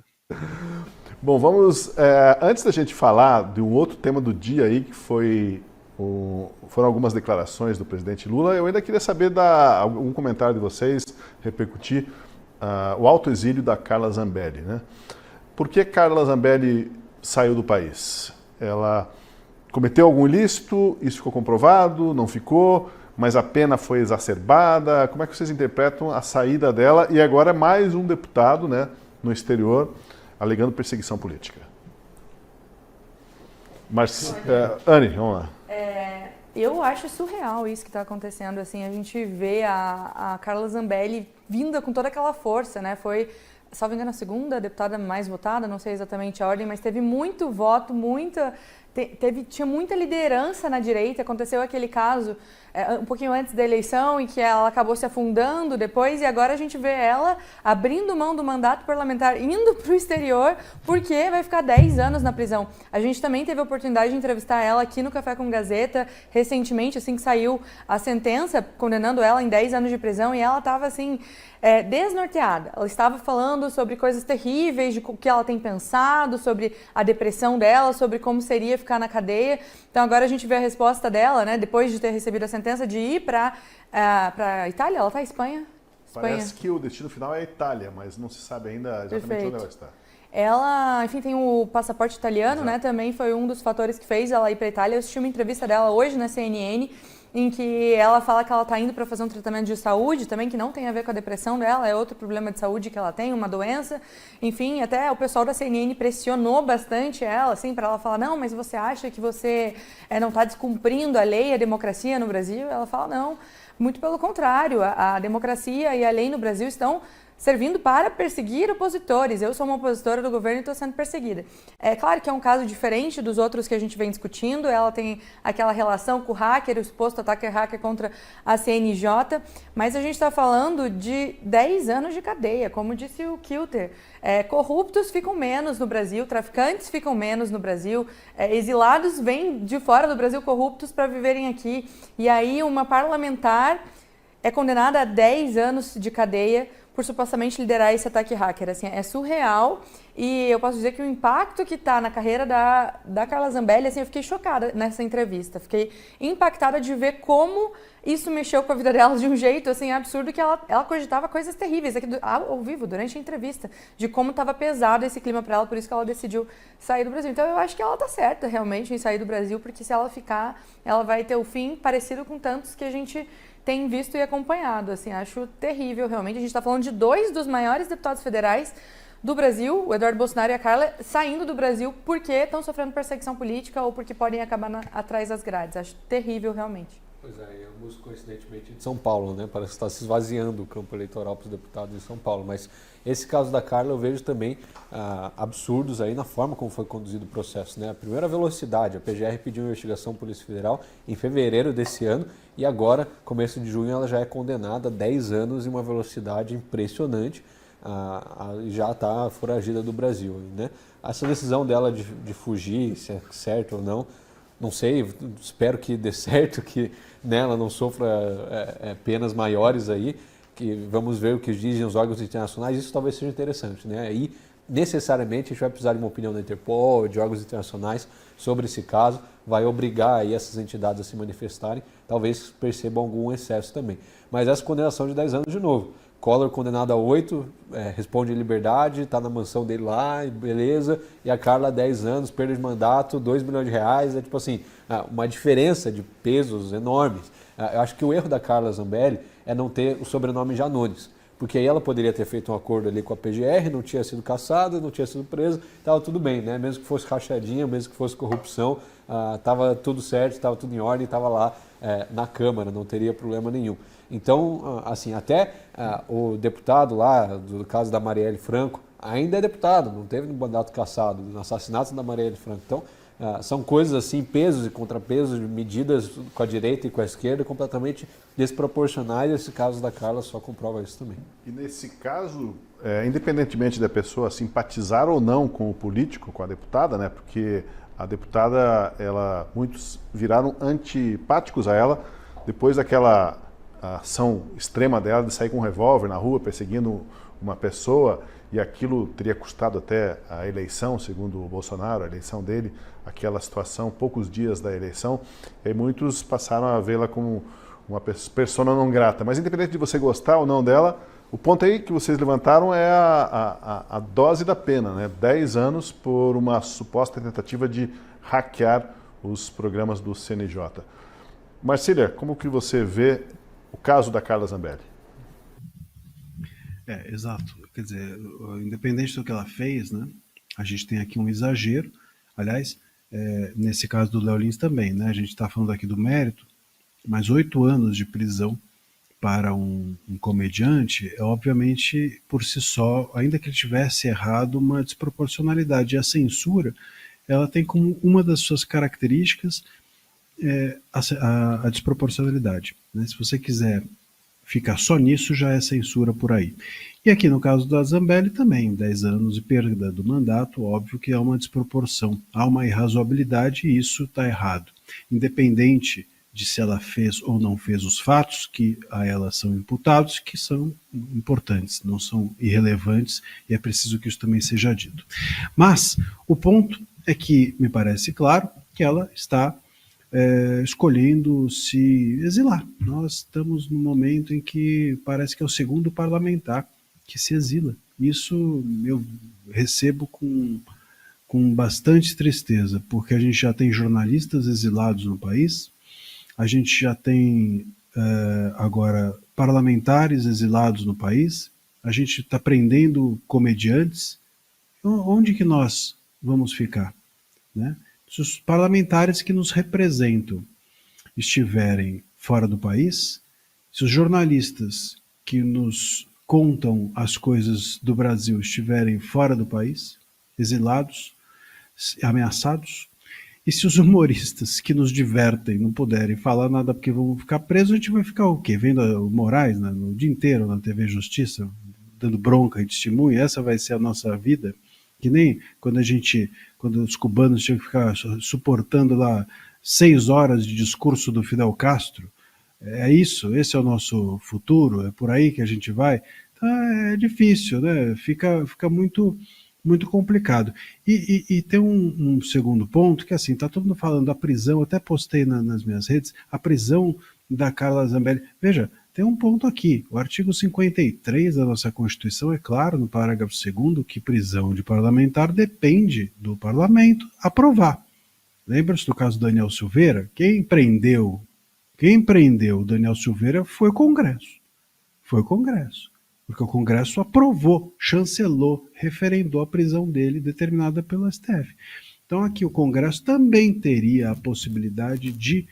Bom, vamos... antes da gente falar de um outro tema do dia aí, que foram algumas declarações do presidente Lula, eu ainda queria saber algum comentário de vocês, repercutir o autoexílio da Carla Zambelli, né? Por que Carla Zambelli saiu do país? Ela cometeu algum ilícito, isso ficou comprovado, não ficou, mas a pena foi exacerbada. Como é que vocês interpretam a saída dela? E agora mais um deputado, né, no exterior, alegando perseguição política. Mas, Anne, vamos lá. Eu acho surreal isso que está acontecendo. Assim, a gente vê a Carla Zambelli vinda com toda aquela força, né? Foi, salvo engano, a segunda deputada mais votada, não sei exatamente a ordem, mas teve muito voto, tinha muita liderança na direita. Aconteceu aquele caso um pouquinho antes da eleição em que ela acabou se afundando depois, e agora a gente vê ela abrindo mão do mandato parlamentar, indo para o exterior, porque vai ficar 10 anos na prisão. A gente também teve a oportunidade de entrevistar ela aqui no Café com Gazeta recentemente, assim que saiu a sentença condenando ela em 10 anos de prisão, e ela estava assim, desnorteada. Ela estava falando sobre coisas terríveis, de o que ela tem pensado, sobre a depressão dela, sobre como seria ficar na cadeia. Então agora a gente vê a resposta dela, né, depois de ter recebido a sentença, de ir para a Itália. Ela está em Espanha? Parece que o destino final é a Itália, mas não se sabe ainda exatamente onde ela está. Ela, enfim, tem o passaporte italiano, né? Também foi um dos fatores que fez ela ir para a Itália. Eu assisti uma entrevista dela hoje na CNN, em que ela fala que ela está indo para fazer um tratamento de saúde também, que não tem a ver com a depressão dela, é outro problema de saúde que ela tem, uma doença. Enfim, até o pessoal da CNN pressionou bastante ela, assim, para ela falar, não, mas você acha que você não está descumprindo a lei, a democracia no Brasil? Ela fala, não, muito pelo contrário, a democracia e a lei no Brasil estão servindo para perseguir opositores. Eu sou uma opositora do governo e estou sendo perseguida. É claro que é um caso diferente dos outros que a gente vem discutindo. Ela tem aquela relação com o hacker, o suposto ataque hacker contra a CNJ, mas a gente está falando de 10 anos de cadeia, como disse o Kilter. Corruptos ficam menos no Brasil, traficantes ficam menos no Brasil, exilados vêm de fora do Brasil corruptos para viverem aqui. E aí uma parlamentar é condenada a 10 anos de cadeia por supostamente liderar esse ataque hacker. Assim, é surreal, e eu posso dizer que o impacto que está na carreira da Carla Zambelli, assim, eu fiquei chocada nessa entrevista, fiquei impactada de ver como isso mexeu com a vida dela de um jeito assim, absurdo, que ela cogitava coisas terríveis aqui ao vivo, durante a entrevista, de como estava pesado esse clima para ela, por isso que ela decidiu sair do Brasil. Então eu acho que ela está certa realmente em sair do Brasil, porque se ela ficar, ela vai ter o fim parecido com tantos que a gente tem visto e acompanhado. Assim, acho terrível realmente. A gente está falando de 2 dos maiores deputados federais do Brasil, o Eduardo Bolsonaro e a Carla, saindo do Brasil porque estão sofrendo perseguição política ou porque podem acabar atrás das grades. Acho terrível realmente. Pois é, e ambos coincidentemente de São Paulo, né? Parece que está se esvaziando o campo eleitoral para os deputados de São Paulo. Mas esse caso da Carla eu vejo também absurdos aí na forma como foi conduzido o processo, né? A primeira velocidade, a PGR pediu investigação Polícia Federal em fevereiro desse ano e agora, começo de junho, ela já é condenada a 10 anos em uma velocidade impressionante. Já está foragida do Brasil, né? Essa decisão dela de fugir, se é certo ou não sei, espero que dê certo, que ela não sofra penas maiores aí, que vamos ver o que dizem os órgãos internacionais, isso talvez seja interessante, né? Aí, necessariamente, a gente vai precisar de uma opinião da Interpol, de órgãos internacionais sobre esse caso, vai obrigar aí essas entidades a se manifestarem, talvez percebam algum excesso também. Mas essa condenação de 10 anos de novo. Collor condenado a 8, responde em liberdade, está na mansão dele lá, beleza, e a Carla 10 anos, perda de mandato, 2 milhões de reais, é tipo assim, uma diferença de pesos enormes. Eu acho que o erro da Carla Zambelli é não ter o sobrenome Janones, porque aí ela poderia ter feito um acordo ali com a PGR, não tinha sido caçada, não tinha sido presa, estava tudo bem, né? Mesmo que fosse rachadinha, mesmo que fosse corrupção, estava tudo certo, estava tudo em ordem, estava lá na Câmara, não teria problema nenhum. Então, assim, até o deputado lá, do caso da Marielle Franco, ainda é deputado, não teve mandato cassado, no assassinato da Marielle Franco. Então, são coisas assim, pesos e contrapesos, medidas com a direita e com a esquerda completamente desproporcionais. Esse caso da Carla só comprova isso também. E nesse caso, independentemente da pessoa simpatizar ou não com o político, com a deputada, né, porque a deputada, muitos viraram antipáticos a ela depois daquela ação extrema dela de sair com um revólver na rua, perseguindo uma pessoa, e aquilo teria custado até a eleição, segundo o Bolsonaro, a eleição dele, aquela situação, poucos dias da eleição, e muitos passaram a vê-la como uma persona não grata. Mas independente de você gostar ou não dela, o ponto aí que vocês levantaram é a dose da pena, né? 10 anos por uma suposta tentativa de hackear os programas do CNJ. Marcília, como que você vê o caso da Carla Zambelli? Exato. Quer dizer, independente do que ela fez, né? A gente tem aqui um exagero. Aliás, nesse caso do Léo Lins também, né? A gente está falando aqui do mérito, mas 8 anos de prisão para um comediante é, obviamente, por si só, ainda que ele tivesse errado, uma desproporcionalidade. E a censura, ela tem como uma das suas características a desproporcionalidade, né? Se você quiser ficar só nisso, já é censura por aí. E aqui no caso da Zambelli também, 10 anos e perda do mandato, óbvio que há uma desproporção, há uma irrazoabilidade e isso está errado. Independente de se ela fez ou não fez os fatos que a ela são imputados, que são importantes, não são irrelevantes, e é preciso que isso também seja dito. Mas o ponto é que me parece claro que ela está escolhendo se exilar. Nós estamos num momento em que parece que é o segundo parlamentar que se exila. Isso eu recebo com bastante tristeza, porque a gente já tem jornalistas exilados no país, a gente já tem agora parlamentares exilados no país, a gente está prendendo comediantes. Onde que nós vamos ficar, né? Se os parlamentares que nos representam estiverem fora do país, se os jornalistas que nos contam as coisas do Brasil estiverem fora do país, exilados, ameaçados, e se os humoristas que nos divertem não puderem falar nada porque vão ficar presos, a gente vai ficar o quê? Vendo o Moraes, né, no dia inteiro na TV Justiça, dando bronca e testemunho? Essa vai ser a nossa vida? Que nem quando os cubanos tinham que ficar suportando lá 6 horas de discurso do Fidel Castro. É isso, esse é o nosso futuro, é por aí que a gente vai. Então é difícil, né? Fica muito, muito complicado. E tem um segundo ponto, que assim, está todo mundo falando da prisão, eu até postei nas minhas redes, a prisão da Carla Zambelli. Veja, tem um ponto aqui, o artigo 53 da nossa Constituição é claro, no parágrafo 2º, que prisão de parlamentar depende do parlamento aprovar. Lembra-se do caso do Daniel Silveira? Quem prendeu o Daniel Silveira foi o Congresso. Foi o Congresso. Porque o Congresso aprovou, chancelou, referendou a prisão dele determinada pelo STF. Então aqui o Congresso também teria a possibilidade de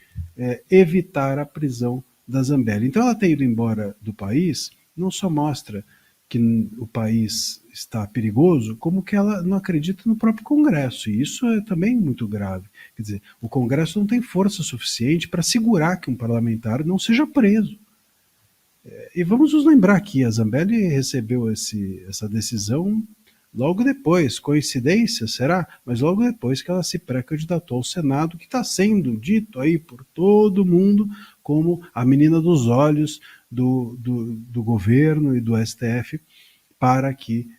evitar a prisão da Zambelli. Então ela ter ido embora do país não só mostra que o país está perigoso, como que ela não acredita no próprio Congresso, e isso é também muito grave. Quer dizer, o Congresso não tem força suficiente para segurar que um parlamentar não seja preso. E vamos nos lembrar que a Zambelli recebeu essa decisão logo depois, coincidência, será? Mas logo depois que ela se pré-candidatou ao Senado, que está sendo dito aí por todo mundo como a menina dos olhos do governo e do STF para que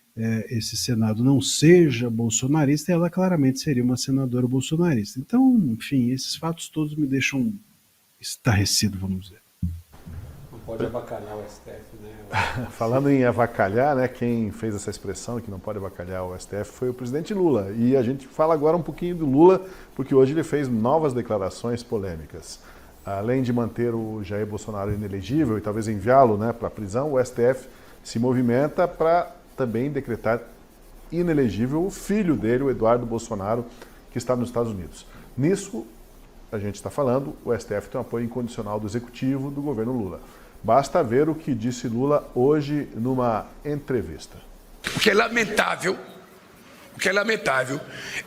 esse Senado não seja bolsonarista, e ela claramente seria uma senadora bolsonarista. Então, enfim, esses fatos todos me deixam estarrecido, vamos dizer. Não pode avacalhar o STF, né? Falando em avacalhar, né, quem fez essa expressão que não pode avacalhar o STF foi o presidente Lula. E a gente fala agora um pouquinho do Lula, porque hoje ele fez novas declarações polêmicas. Além de manter o Jair Bolsonaro inelegível e talvez enviá-lo, né, para a prisão, o STF se movimenta para também decretar inelegível o filho dele, o Eduardo Bolsonaro, que está nos Estados Unidos. Nisso, a gente está falando, o STF tem um apoio incondicional do Executivo do governo Lula. Basta ver o que disse Lula hoje numa entrevista. O que é lamentável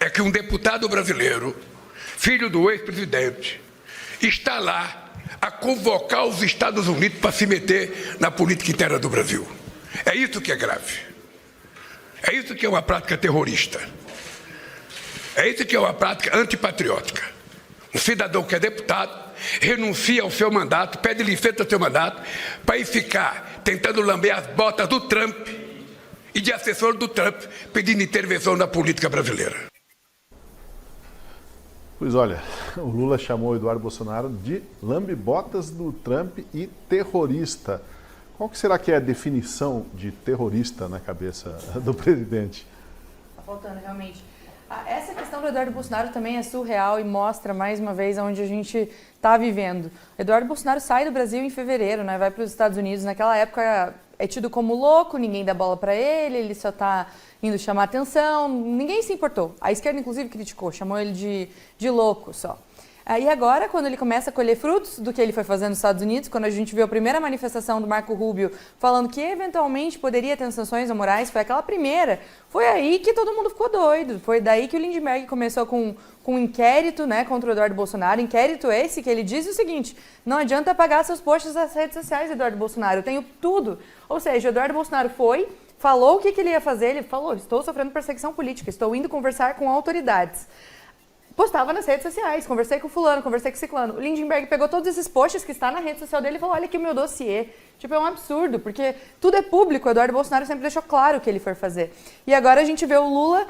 é que um deputado brasileiro, filho do ex-presidente, está lá a convocar os Estados Unidos para se meter na política interna do Brasil. É isso que é grave. É isso que é uma prática terrorista. É isso que é uma prática antipatriótica. Um cidadão que é deputado renuncia ao seu mandato, pede licença ao seu mandato para ir ficar tentando lamber as botas do Trump e de assessor do Trump pedindo intervenção na política brasileira. Pois olha, o Lula chamou o Eduardo Bolsonaro de lambe-botas do Trump e terrorista. Qual que será que é a definição de terrorista na cabeça do presidente? Tá faltando, realmente. Essa questão do Eduardo Bolsonaro também é surreal e mostra, mais uma vez, onde a gente está vivendo. Eduardo Bolsonaro sai do Brasil em fevereiro, né? Vai para os Estados Unidos. Naquela época é tido como louco, ninguém dá bola para ele só está indo chamar atenção, ninguém se importou. A esquerda, inclusive, criticou, chamou ele de louco só. E agora, quando ele começa a colher frutos do que ele foi fazendo nos Estados Unidos, quando a gente viu a primeira manifestação do Marco Rubio falando que eventualmente poderia ter sanções morais, foi aquela primeira, foi aí que todo mundo ficou doido. Foi daí que o Lindbergh começou com um inquérito, né, contra o Eduardo Bolsonaro. Inquérito esse que ele diz o seguinte: não adianta apagar seus posts nas redes sociais, Eduardo Bolsonaro, eu tenho tudo. Ou seja, o Eduardo Bolsonaro falou o que ele ia fazer, ele falou: estou sofrendo perseguição política, estou indo conversar com autoridades. Postava nas redes sociais, conversei com fulano, conversei com ciclano. O Lindbergh pegou todos esses posts que está na rede social dele e falou: olha aqui o meu dossiê. Tipo, é um absurdo, porque tudo é público. O Eduardo Bolsonaro sempre deixou claro o que ele for fazer. E agora a gente vê o Lula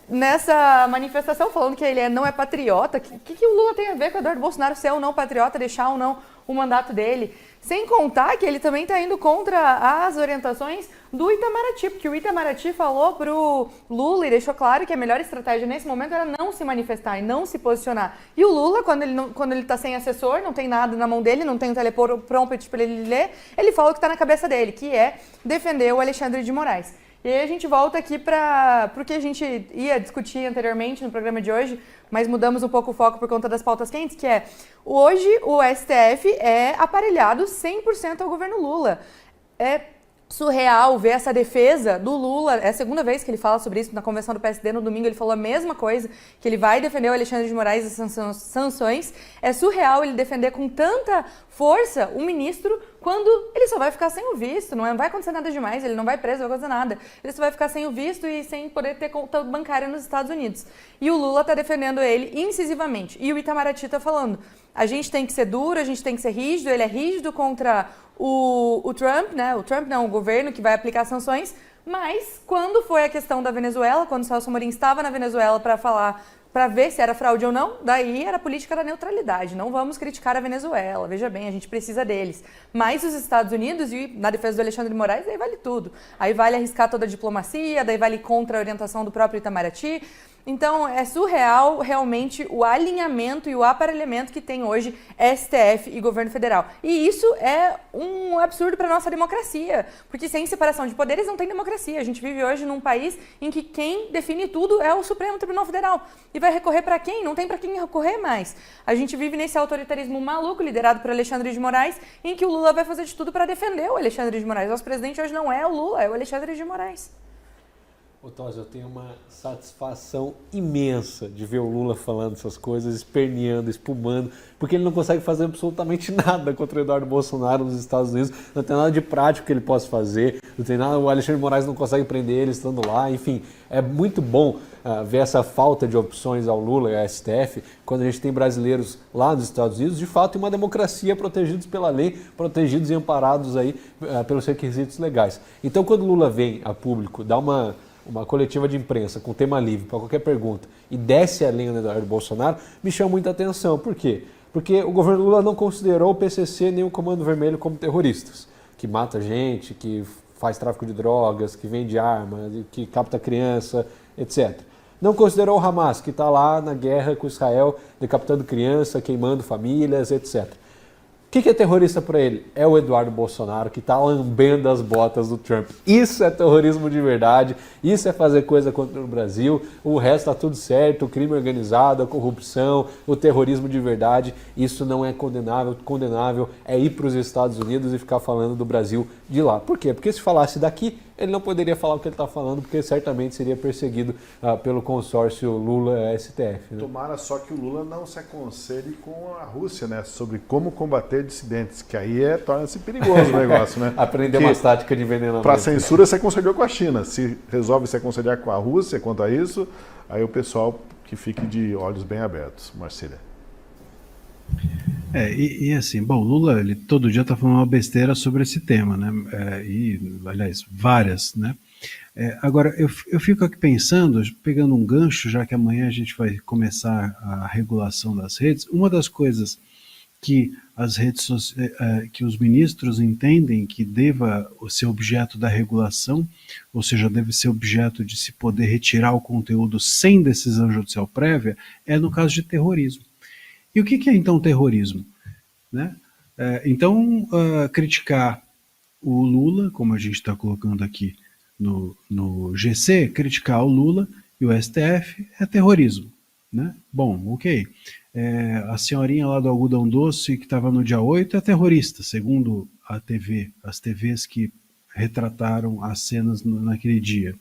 nessa manifestação falando que ele não é patriota. O que o Lula tem a ver com o Eduardo Bolsonaro ser ou não patriota, deixar ou não o mandato dele? Sem contar que ele também está indo contra as orientações do Itamaraty, porque o Itamaraty falou para o Lula e deixou claro que a melhor estratégia nesse momento era não se manifestar e não se posicionar. E o Lula, quando ele está sem assessor, não tem nada na mão dele, não tem um teleprompter para ele ler, ele fala o que está na cabeça dele, que é defender o Alexandre de Moraes. E aí a gente volta aqui para o que a gente ia discutir anteriormente no programa de hoje, mas mudamos um pouco o foco por conta das pautas quentes, que é: hoje o STF é aparelhado 100% ao governo Lula. É surreal ver essa defesa do Lula. É a segunda vez que ele fala sobre isso na convenção do PSD. No domingo ele falou a mesma coisa, que ele vai defender o Alexandre de Moraes e as sanções. É surreal ele defender com tanta força um ministro quando ele só vai ficar sem o visto, não vai acontecer nada demais, ele não vai preso, não vai acontecer nada. Ele só vai ficar sem o visto e sem poder ter conta bancária nos Estados Unidos. E o Lula está defendendo ele incisivamente. E o Itamaraty está falando: a gente tem que ser duro, a gente tem que ser rígido, ele é rígido contra o Trump, né? O Trump não, o governo que vai aplicar sanções, mas quando foi a questão da Venezuela, quando o Celso Amorim estava na Venezuela para ver se era fraude ou não, daí era a política da neutralidade. Não vamos criticar a Venezuela, veja bem, a gente precisa deles. Mas os Estados Unidos, e na defesa do Alexandre de Moraes, aí vale tudo. Aí vale arriscar toda a diplomacia, daí vale contra a orientação do próprio Itamaraty. Então, é surreal, realmente, o alinhamento e o aparelhamento que tem hoje STF e governo federal. E isso é um absurdo para a nossa democracia, porque sem separação de poderes não tem democracia. A gente vive hoje num país em que quem define tudo é o Supremo Tribunal Federal. E vai recorrer para quem? Não tem para quem recorrer mais. A gente vive nesse autoritarismo maluco liderado por Alexandre de Moraes, em que o Lula vai fazer de tudo para defender o Alexandre de Moraes. Nosso presidente hoje não é o Lula, é o Alexandre de Moraes. Ô, Tos, eu tenho uma satisfação imensa de ver o Lula falando essas coisas, esperneando, espumando, porque ele não consegue fazer absolutamente nada contra o Eduardo Bolsonaro nos Estados Unidos, não tem nada de prático que ele possa fazer, não tem nada, o Alexandre de Moraes não consegue prender ele estando lá, enfim, é muito bom ver essa falta de opções ao Lula e ao STF, quando a gente tem brasileiros lá nos Estados Unidos, de fato, em uma democracia, protegidos pela lei, protegidos e amparados aí pelos requisitos legais. Então, quando o Lula vem a público, dá uma coletiva de imprensa com tema livre para qualquer pergunta e desce a linha do Eduardo Bolsonaro, me chama muita atenção. Por quê? Porque o governo Lula não considerou o PCC nem o Comando Vermelho como terroristas, que mata gente, que faz tráfico de drogas, que vende arma, que capta criança, etc. Não considerou o Hamas, que está lá na guerra com Israel, decapitando criança, queimando famílias, etc. O que é terrorista para ele? É o Eduardo Bolsonaro, que está lambendo as botas do Trump. Isso é terrorismo de verdade, isso é fazer coisa contra o Brasil, o resto está tudo certo, o crime organizado, a corrupção, o terrorismo de verdade, isso não é condenável. Condenável é ir para os Estados Unidos e ficar falando do Brasil de lá. Por quê? Porque se falasse daqui, ele não poderia falar o que ele está falando, porque certamente seria perseguido pelo consórcio Lula-STF. Né? Tomara só que o Lula não se aconselhe com a Rússia, né, sobre como combater dissidentes, que aí torna-se perigoso o negócio, né? Aprender uma tática de envenenamento. Para censura se aconselhou com a China, se resolve se aconselhar com a Rússia quanto a isso, aí o pessoal que fique de olhos bem abertos. Marcília. E assim, bom, o Lula, ele todo dia está falando uma besteira sobre esse tema, né? E, aliás, várias, né? Agora, eu fico aqui pensando, pegando um gancho, já que amanhã a gente vai começar a regulação das redes, uma das coisas que que os ministros entendem que deva ser objeto da regulação, ou seja, deve ser objeto de se poder retirar o conteúdo sem decisão judicial prévia, é no caso de terrorismo. E o que é então terrorismo? Né? Então, criticar o Lula, como a gente está colocando aqui no GC, criticar o Lula e o STF é terrorismo. Né? Bom, ok. A senhorinha lá do algodão doce que estava no dia 8 é terrorista, segundo a TV, as TVs que retrataram as cenas naquele dia.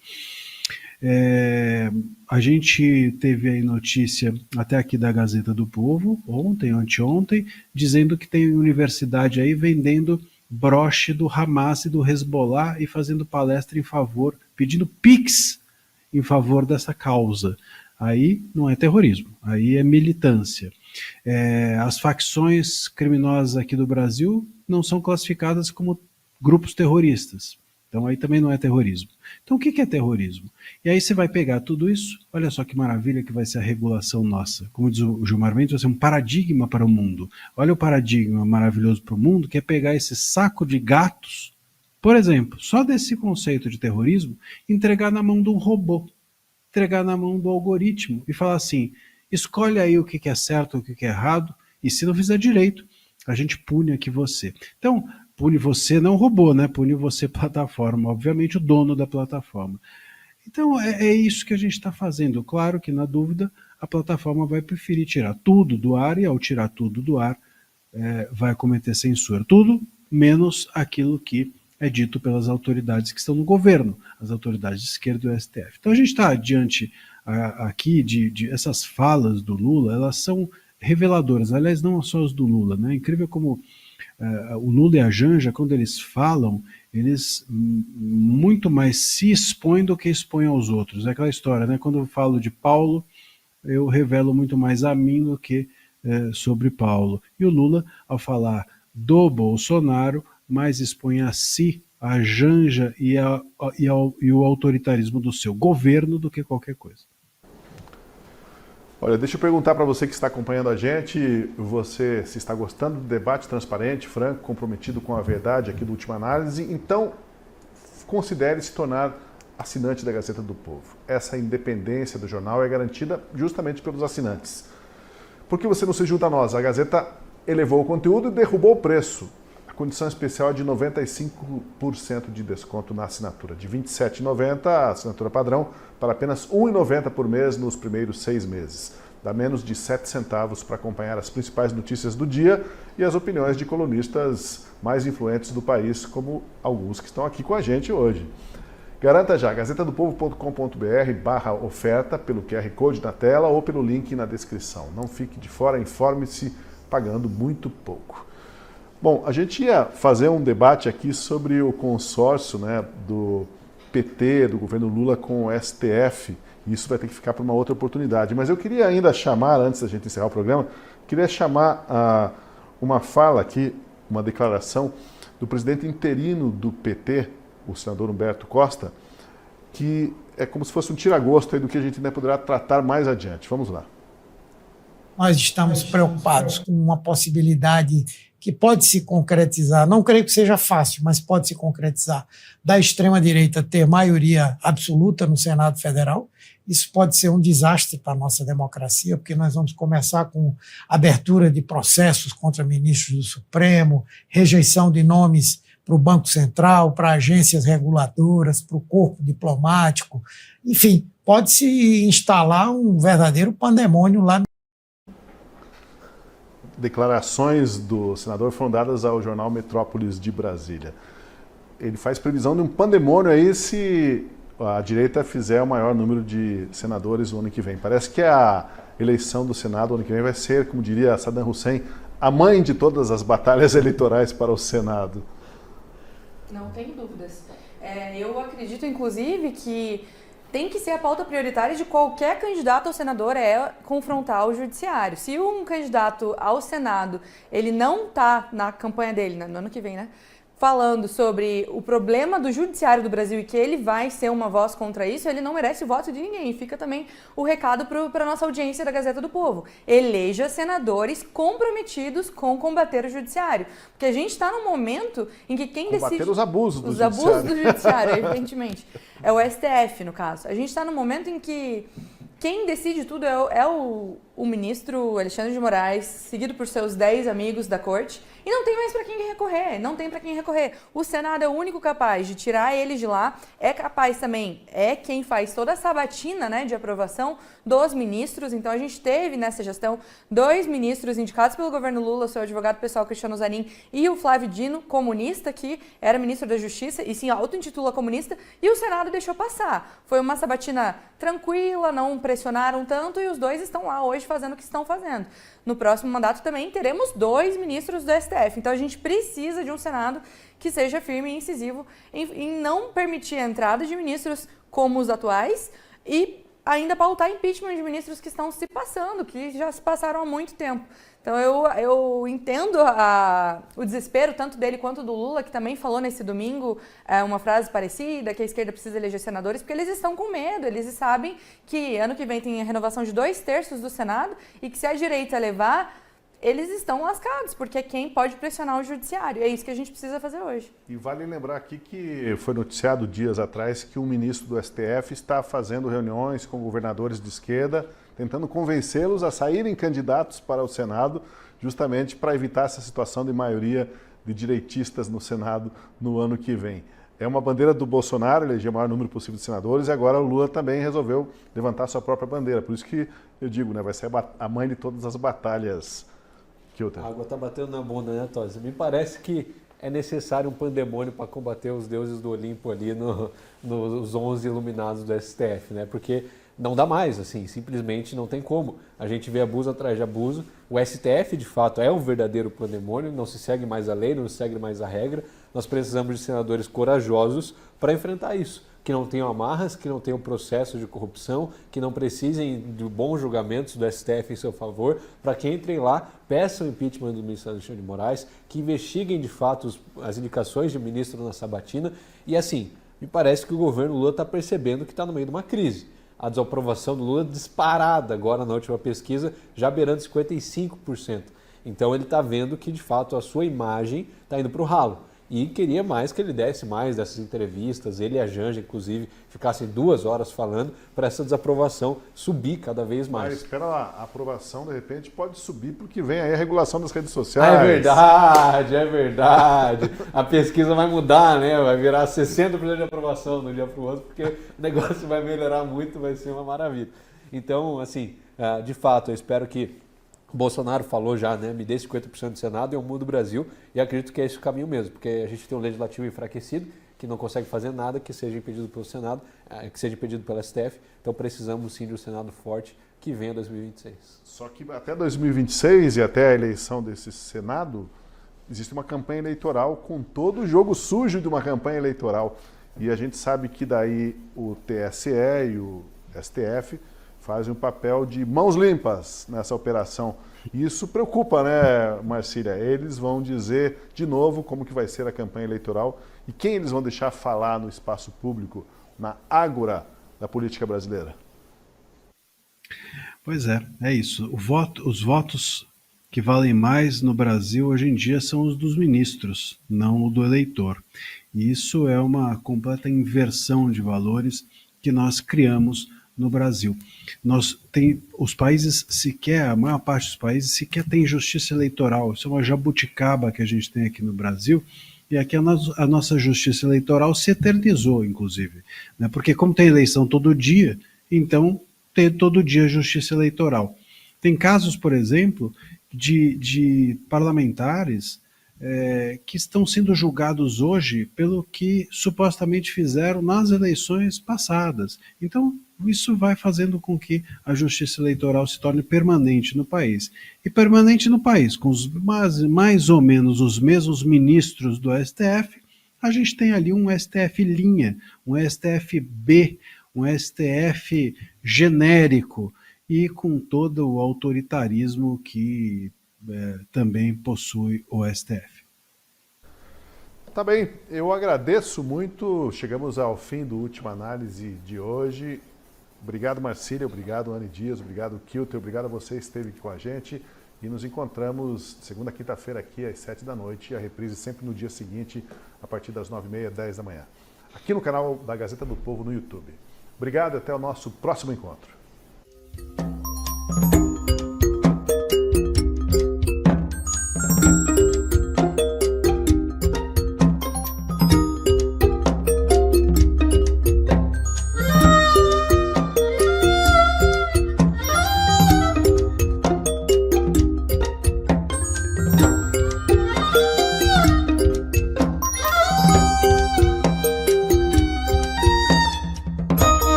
A gente teve aí notícia até aqui da Gazeta do Povo, ontem, anteontem, dizendo que tem universidade aí vendendo broche do Hamas e do Hezbollah e fazendo palestra em favor, pedindo Pix em favor dessa causa. Aí não é terrorismo, aí é militância. As facções criminosas aqui do Brasil não são classificadas como grupos terroristas. Então aí também não é terrorismo. Então o que é terrorismo? E aí você vai pegar tudo isso, olha só que maravilha que vai ser a regulação nossa. Como diz o Gilmar Mendes, vai ser um paradigma para o mundo. Olha o paradigma maravilhoso para o mundo, que é pegar esse saco de gatos, por exemplo, só desse conceito de terrorismo, entregar na mão de um robô, entregar na mão do algoritmo e falar assim, escolhe aí o que é certo, o que é errado, e se não fizer direito, a gente pune aqui você. Então, pune você não robô, né? Pune você plataforma, obviamente o dono da plataforma. Então é isso que a gente está fazendo. Claro que na dúvida a plataforma vai preferir tirar tudo do ar e ao tirar tudo do ar vai cometer censura. Tudo menos aquilo que é dito pelas autoridades que estão no governo, as autoridades de esquerda e o STF. Então a gente está diante aqui de essas falas do Lula, elas são reveladoras. Aliás, não só as do Lula, né? É incrível como o Lula e a Janja, quando eles falam, eles muito mais se expõem do que expõem aos outros. É aquela história, né? Quando eu falo de Paulo, eu revelo muito mais a mim do que sobre Paulo. E o Lula, ao falar do Bolsonaro, mais expõe a si, a Janja e o autoritarismo do seu governo do que qualquer coisa. Olha, deixa eu perguntar para você que está acompanhando a gente, você se está gostando do debate transparente, franco, comprometido com a verdade aqui do Última Análise, então considere se tornar assinante da Gazeta do Povo. Essa independência do jornal é garantida justamente pelos assinantes. Por que você não se junta a nós? A Gazeta elevou o conteúdo e derrubou o preço. A condição especial é de 95% de desconto na assinatura, de R$ 27,90 a assinatura padrão, para apenas R$ 1,90 por mês nos primeiros 6 meses. Dá menos de 7 centavos para acompanhar as principais notícias do dia e as opiniões de colunistas mais influentes do país, como alguns que estão aqui com a gente hoje. Garanta já, gazetadopovo.com.br/oferta, pelo QR Code na tela ou pelo link na descrição. Não fique de fora, informe-se pagando muito pouco. Bom, a gente ia fazer um debate aqui sobre o consórcio, né, do PT, do governo Lula com o STF. Isso vai ter que ficar para uma outra oportunidade. Mas eu queria ainda chamar, antes da gente encerrar o programa, queria chamar uma fala aqui, uma declaração do presidente interino do PT, o senador Humberto Costa, que é como se fosse um tira-gosto aí do que a gente ainda poderá tratar mais adiante. Vamos lá. Nós estamos preocupados com uma possibilidade que pode se concretizar, não creio que seja fácil, mas pode se concretizar, da extrema-direita ter maioria absoluta no Senado Federal. Isso pode ser um desastre para a nossa democracia, porque nós vamos começar com abertura de processos contra ministros do Supremo, rejeição de nomes para o Banco Central, para agências reguladoras, para o corpo diplomático. Enfim, pode-se instalar um verdadeiro pandemônio lá. Declarações do senador foram dadas ao jornal Metrópolis de Brasília. Ele faz previsão de um pandemônio aí se a direita fizer o maior número de senadores no ano que vem. Parece que a eleição do Senado no ano que vem vai ser, como diria Saddam Hussein, a mãe de todas as batalhas eleitorais para o Senado. Não tenho dúvidas. Eu acredito, inclusive, que tem que ser a pauta prioritária de qualquer candidato ao senador confrontar o judiciário. Se um candidato ao Senado, ele não está na campanha dele, no ano que vem, né? falando sobre o problema do judiciário do Brasil e que ele vai ser uma voz contra isso, ele não merece o voto de ninguém. Fica também o recado para a nossa audiência da Gazeta do Povo. Eleja senadores comprometidos com combater o judiciário. Porque a gente está num momento em que quem decide... Combater os abusos do judiciário. Os abusos do judiciário, evidentemente. É o STF, no caso. A gente está num momento em que quem decide tudo é o ministro Alexandre de Moraes, seguido por seus 10 amigos da corte, e não tem mais para quem recorrer, não tem para quem recorrer. O Senado é o único capaz de tirar ele de lá, é capaz também, é quem faz toda a sabatina, né, de aprovação dos ministros. Então a gente teve nessa gestão 2 ministros indicados pelo governo Lula, o seu advogado pessoal Cristiano Zanin e o Flávio Dino, comunista, que era ministro da Justiça e se auto-intitula comunista, e o Senado deixou passar. Foi uma sabatina tranquila, não pressionaram tanto, e os 2 estão lá hoje fazendo o que estão fazendo. No próximo mandato também teremos 2 ministros do STF. Então a gente precisa de um Senado que seja firme e incisivo em não permitir a entrada de ministros como os atuais e ainda pautar impeachment de ministros que estão se passando, que já se passaram há muito tempo. Então eu entendo o desespero tanto dele quanto do Lula, que também falou nesse domingo uma frase parecida, que a esquerda precisa eleger senadores, porque eles estão com medo, eles sabem que ano que vem tem a renovação de 2/3 do Senado e que se a direita levar, eles estão lascados, porque é quem pode pressionar o judiciário. É isso que a gente precisa fazer hoje. E vale lembrar aqui que foi noticiado dias atrás que um ministro do STF está fazendo reuniões com governadores de esquerda, tentando convencê-los a saírem candidatos para o Senado, justamente para evitar essa situação de maioria de direitistas no Senado no ano que vem. É uma bandeira do Bolsonaro, eleger o maior número possível de senadores, e agora o Lula também resolveu levantar sua própria bandeira. Por isso que eu digo, né, vai ser a mãe de todas as batalhas. A água está batendo na bunda, né, Tosi? Me parece que é necessário um pandemônio para combater os deuses do Olimpo ali nos 11 iluminados do STF, né? Porque não dá mais, assim, simplesmente não tem como. A gente vê abuso atrás de abuso. O STF, de fato, é um verdadeiro pandemônio, não se segue mais a lei, não se segue mais a regra. Nós precisamos de senadores corajosos para enfrentar isso, que não tenham amarras, que não tenham processo de corrupção, que não precisem de bons julgamentos do STF em seu favor, para que entrem lá, peçam o impeachment do ministro Alexandre de Moraes, que investiguem de fato as indicações de ministro na sabatina. E assim, me parece que o governo Lula está percebendo que está no meio de uma crise. A desaprovação do Lula disparada agora na última pesquisa, já beirando 55%. Então ele está vendo que de fato a sua imagem está indo para o ralo. E queria mais que ele desse mais dessas entrevistas, ele e a Janja, inclusive, ficassem 2 horas falando para essa desaprovação subir cada vez mais. Mas espera lá, a aprovação de repente pode subir porque vem aí a regulação das redes sociais. É verdade, é verdade. A pesquisa vai mudar, né? Vai virar 60% de aprovação de um dia para o outro, porque o negócio vai melhorar muito, vai ser uma maravilha. Então, assim, de fato, eu espero que o Bolsonaro falou já, né? Me dê 50% do Senado e eu mudo o Brasil, e acredito que é esse o caminho mesmo, porque a gente tem um legislativo enfraquecido, que não consegue fazer nada que seja impedido pelo Senado, que seja impedido pelo STF, então precisamos sim de um Senado forte que venha em 2026. Só que até 2026 e até a eleição desse Senado, existe uma campanha eleitoral com todo o jogo sujo de uma campanha eleitoral, e a gente sabe que daí o TSE e o STF fazem um papel de mãos limpas nessa operação. E isso preocupa, né, Marcília? Eles vão dizer de novo como que vai ser a campanha eleitoral e quem eles vão deixar falar no espaço público, na ágora da política brasileira. Pois é isso. Os votos que valem mais no Brasil hoje em dia são os dos ministros, não o do eleitor. E isso é uma completa inversão de valores que nós criamos no Brasil. Os países sequer, a maior parte dos países sequer tem justiça eleitoral. Isso é uma jabuticaba que a gente tem aqui no Brasil, e aqui a nossa justiça eleitoral se eternizou, inclusive, né? Porque como tem eleição todo dia, então tem todo dia justiça eleitoral. Tem casos, por exemplo, de parlamentares que estão sendo julgados hoje pelo que supostamente fizeram nas eleições passadas. Então, isso vai fazendo com que a justiça eleitoral se torne permanente no país. E permanente no país, com mais ou menos os mesmos ministros do STF, a gente tem ali um STF linha, um STF B, um STF genérico e com todo o autoritarismo que também possui o STF. Tá bem, eu agradeço muito. Chegamos ao fim do Última Análise de hoje. Obrigado, Marcília, obrigado, Anne Dias, obrigado, Kilter, obrigado a você que esteve aqui com a gente. E nos encontramos segunda, quinta-feira aqui às 7 da noite e a reprise sempre no dia seguinte, a partir das 9h30, 10 da manhã. Aqui no canal da Gazeta do Povo no YouTube. Obrigado e até o nosso próximo encontro.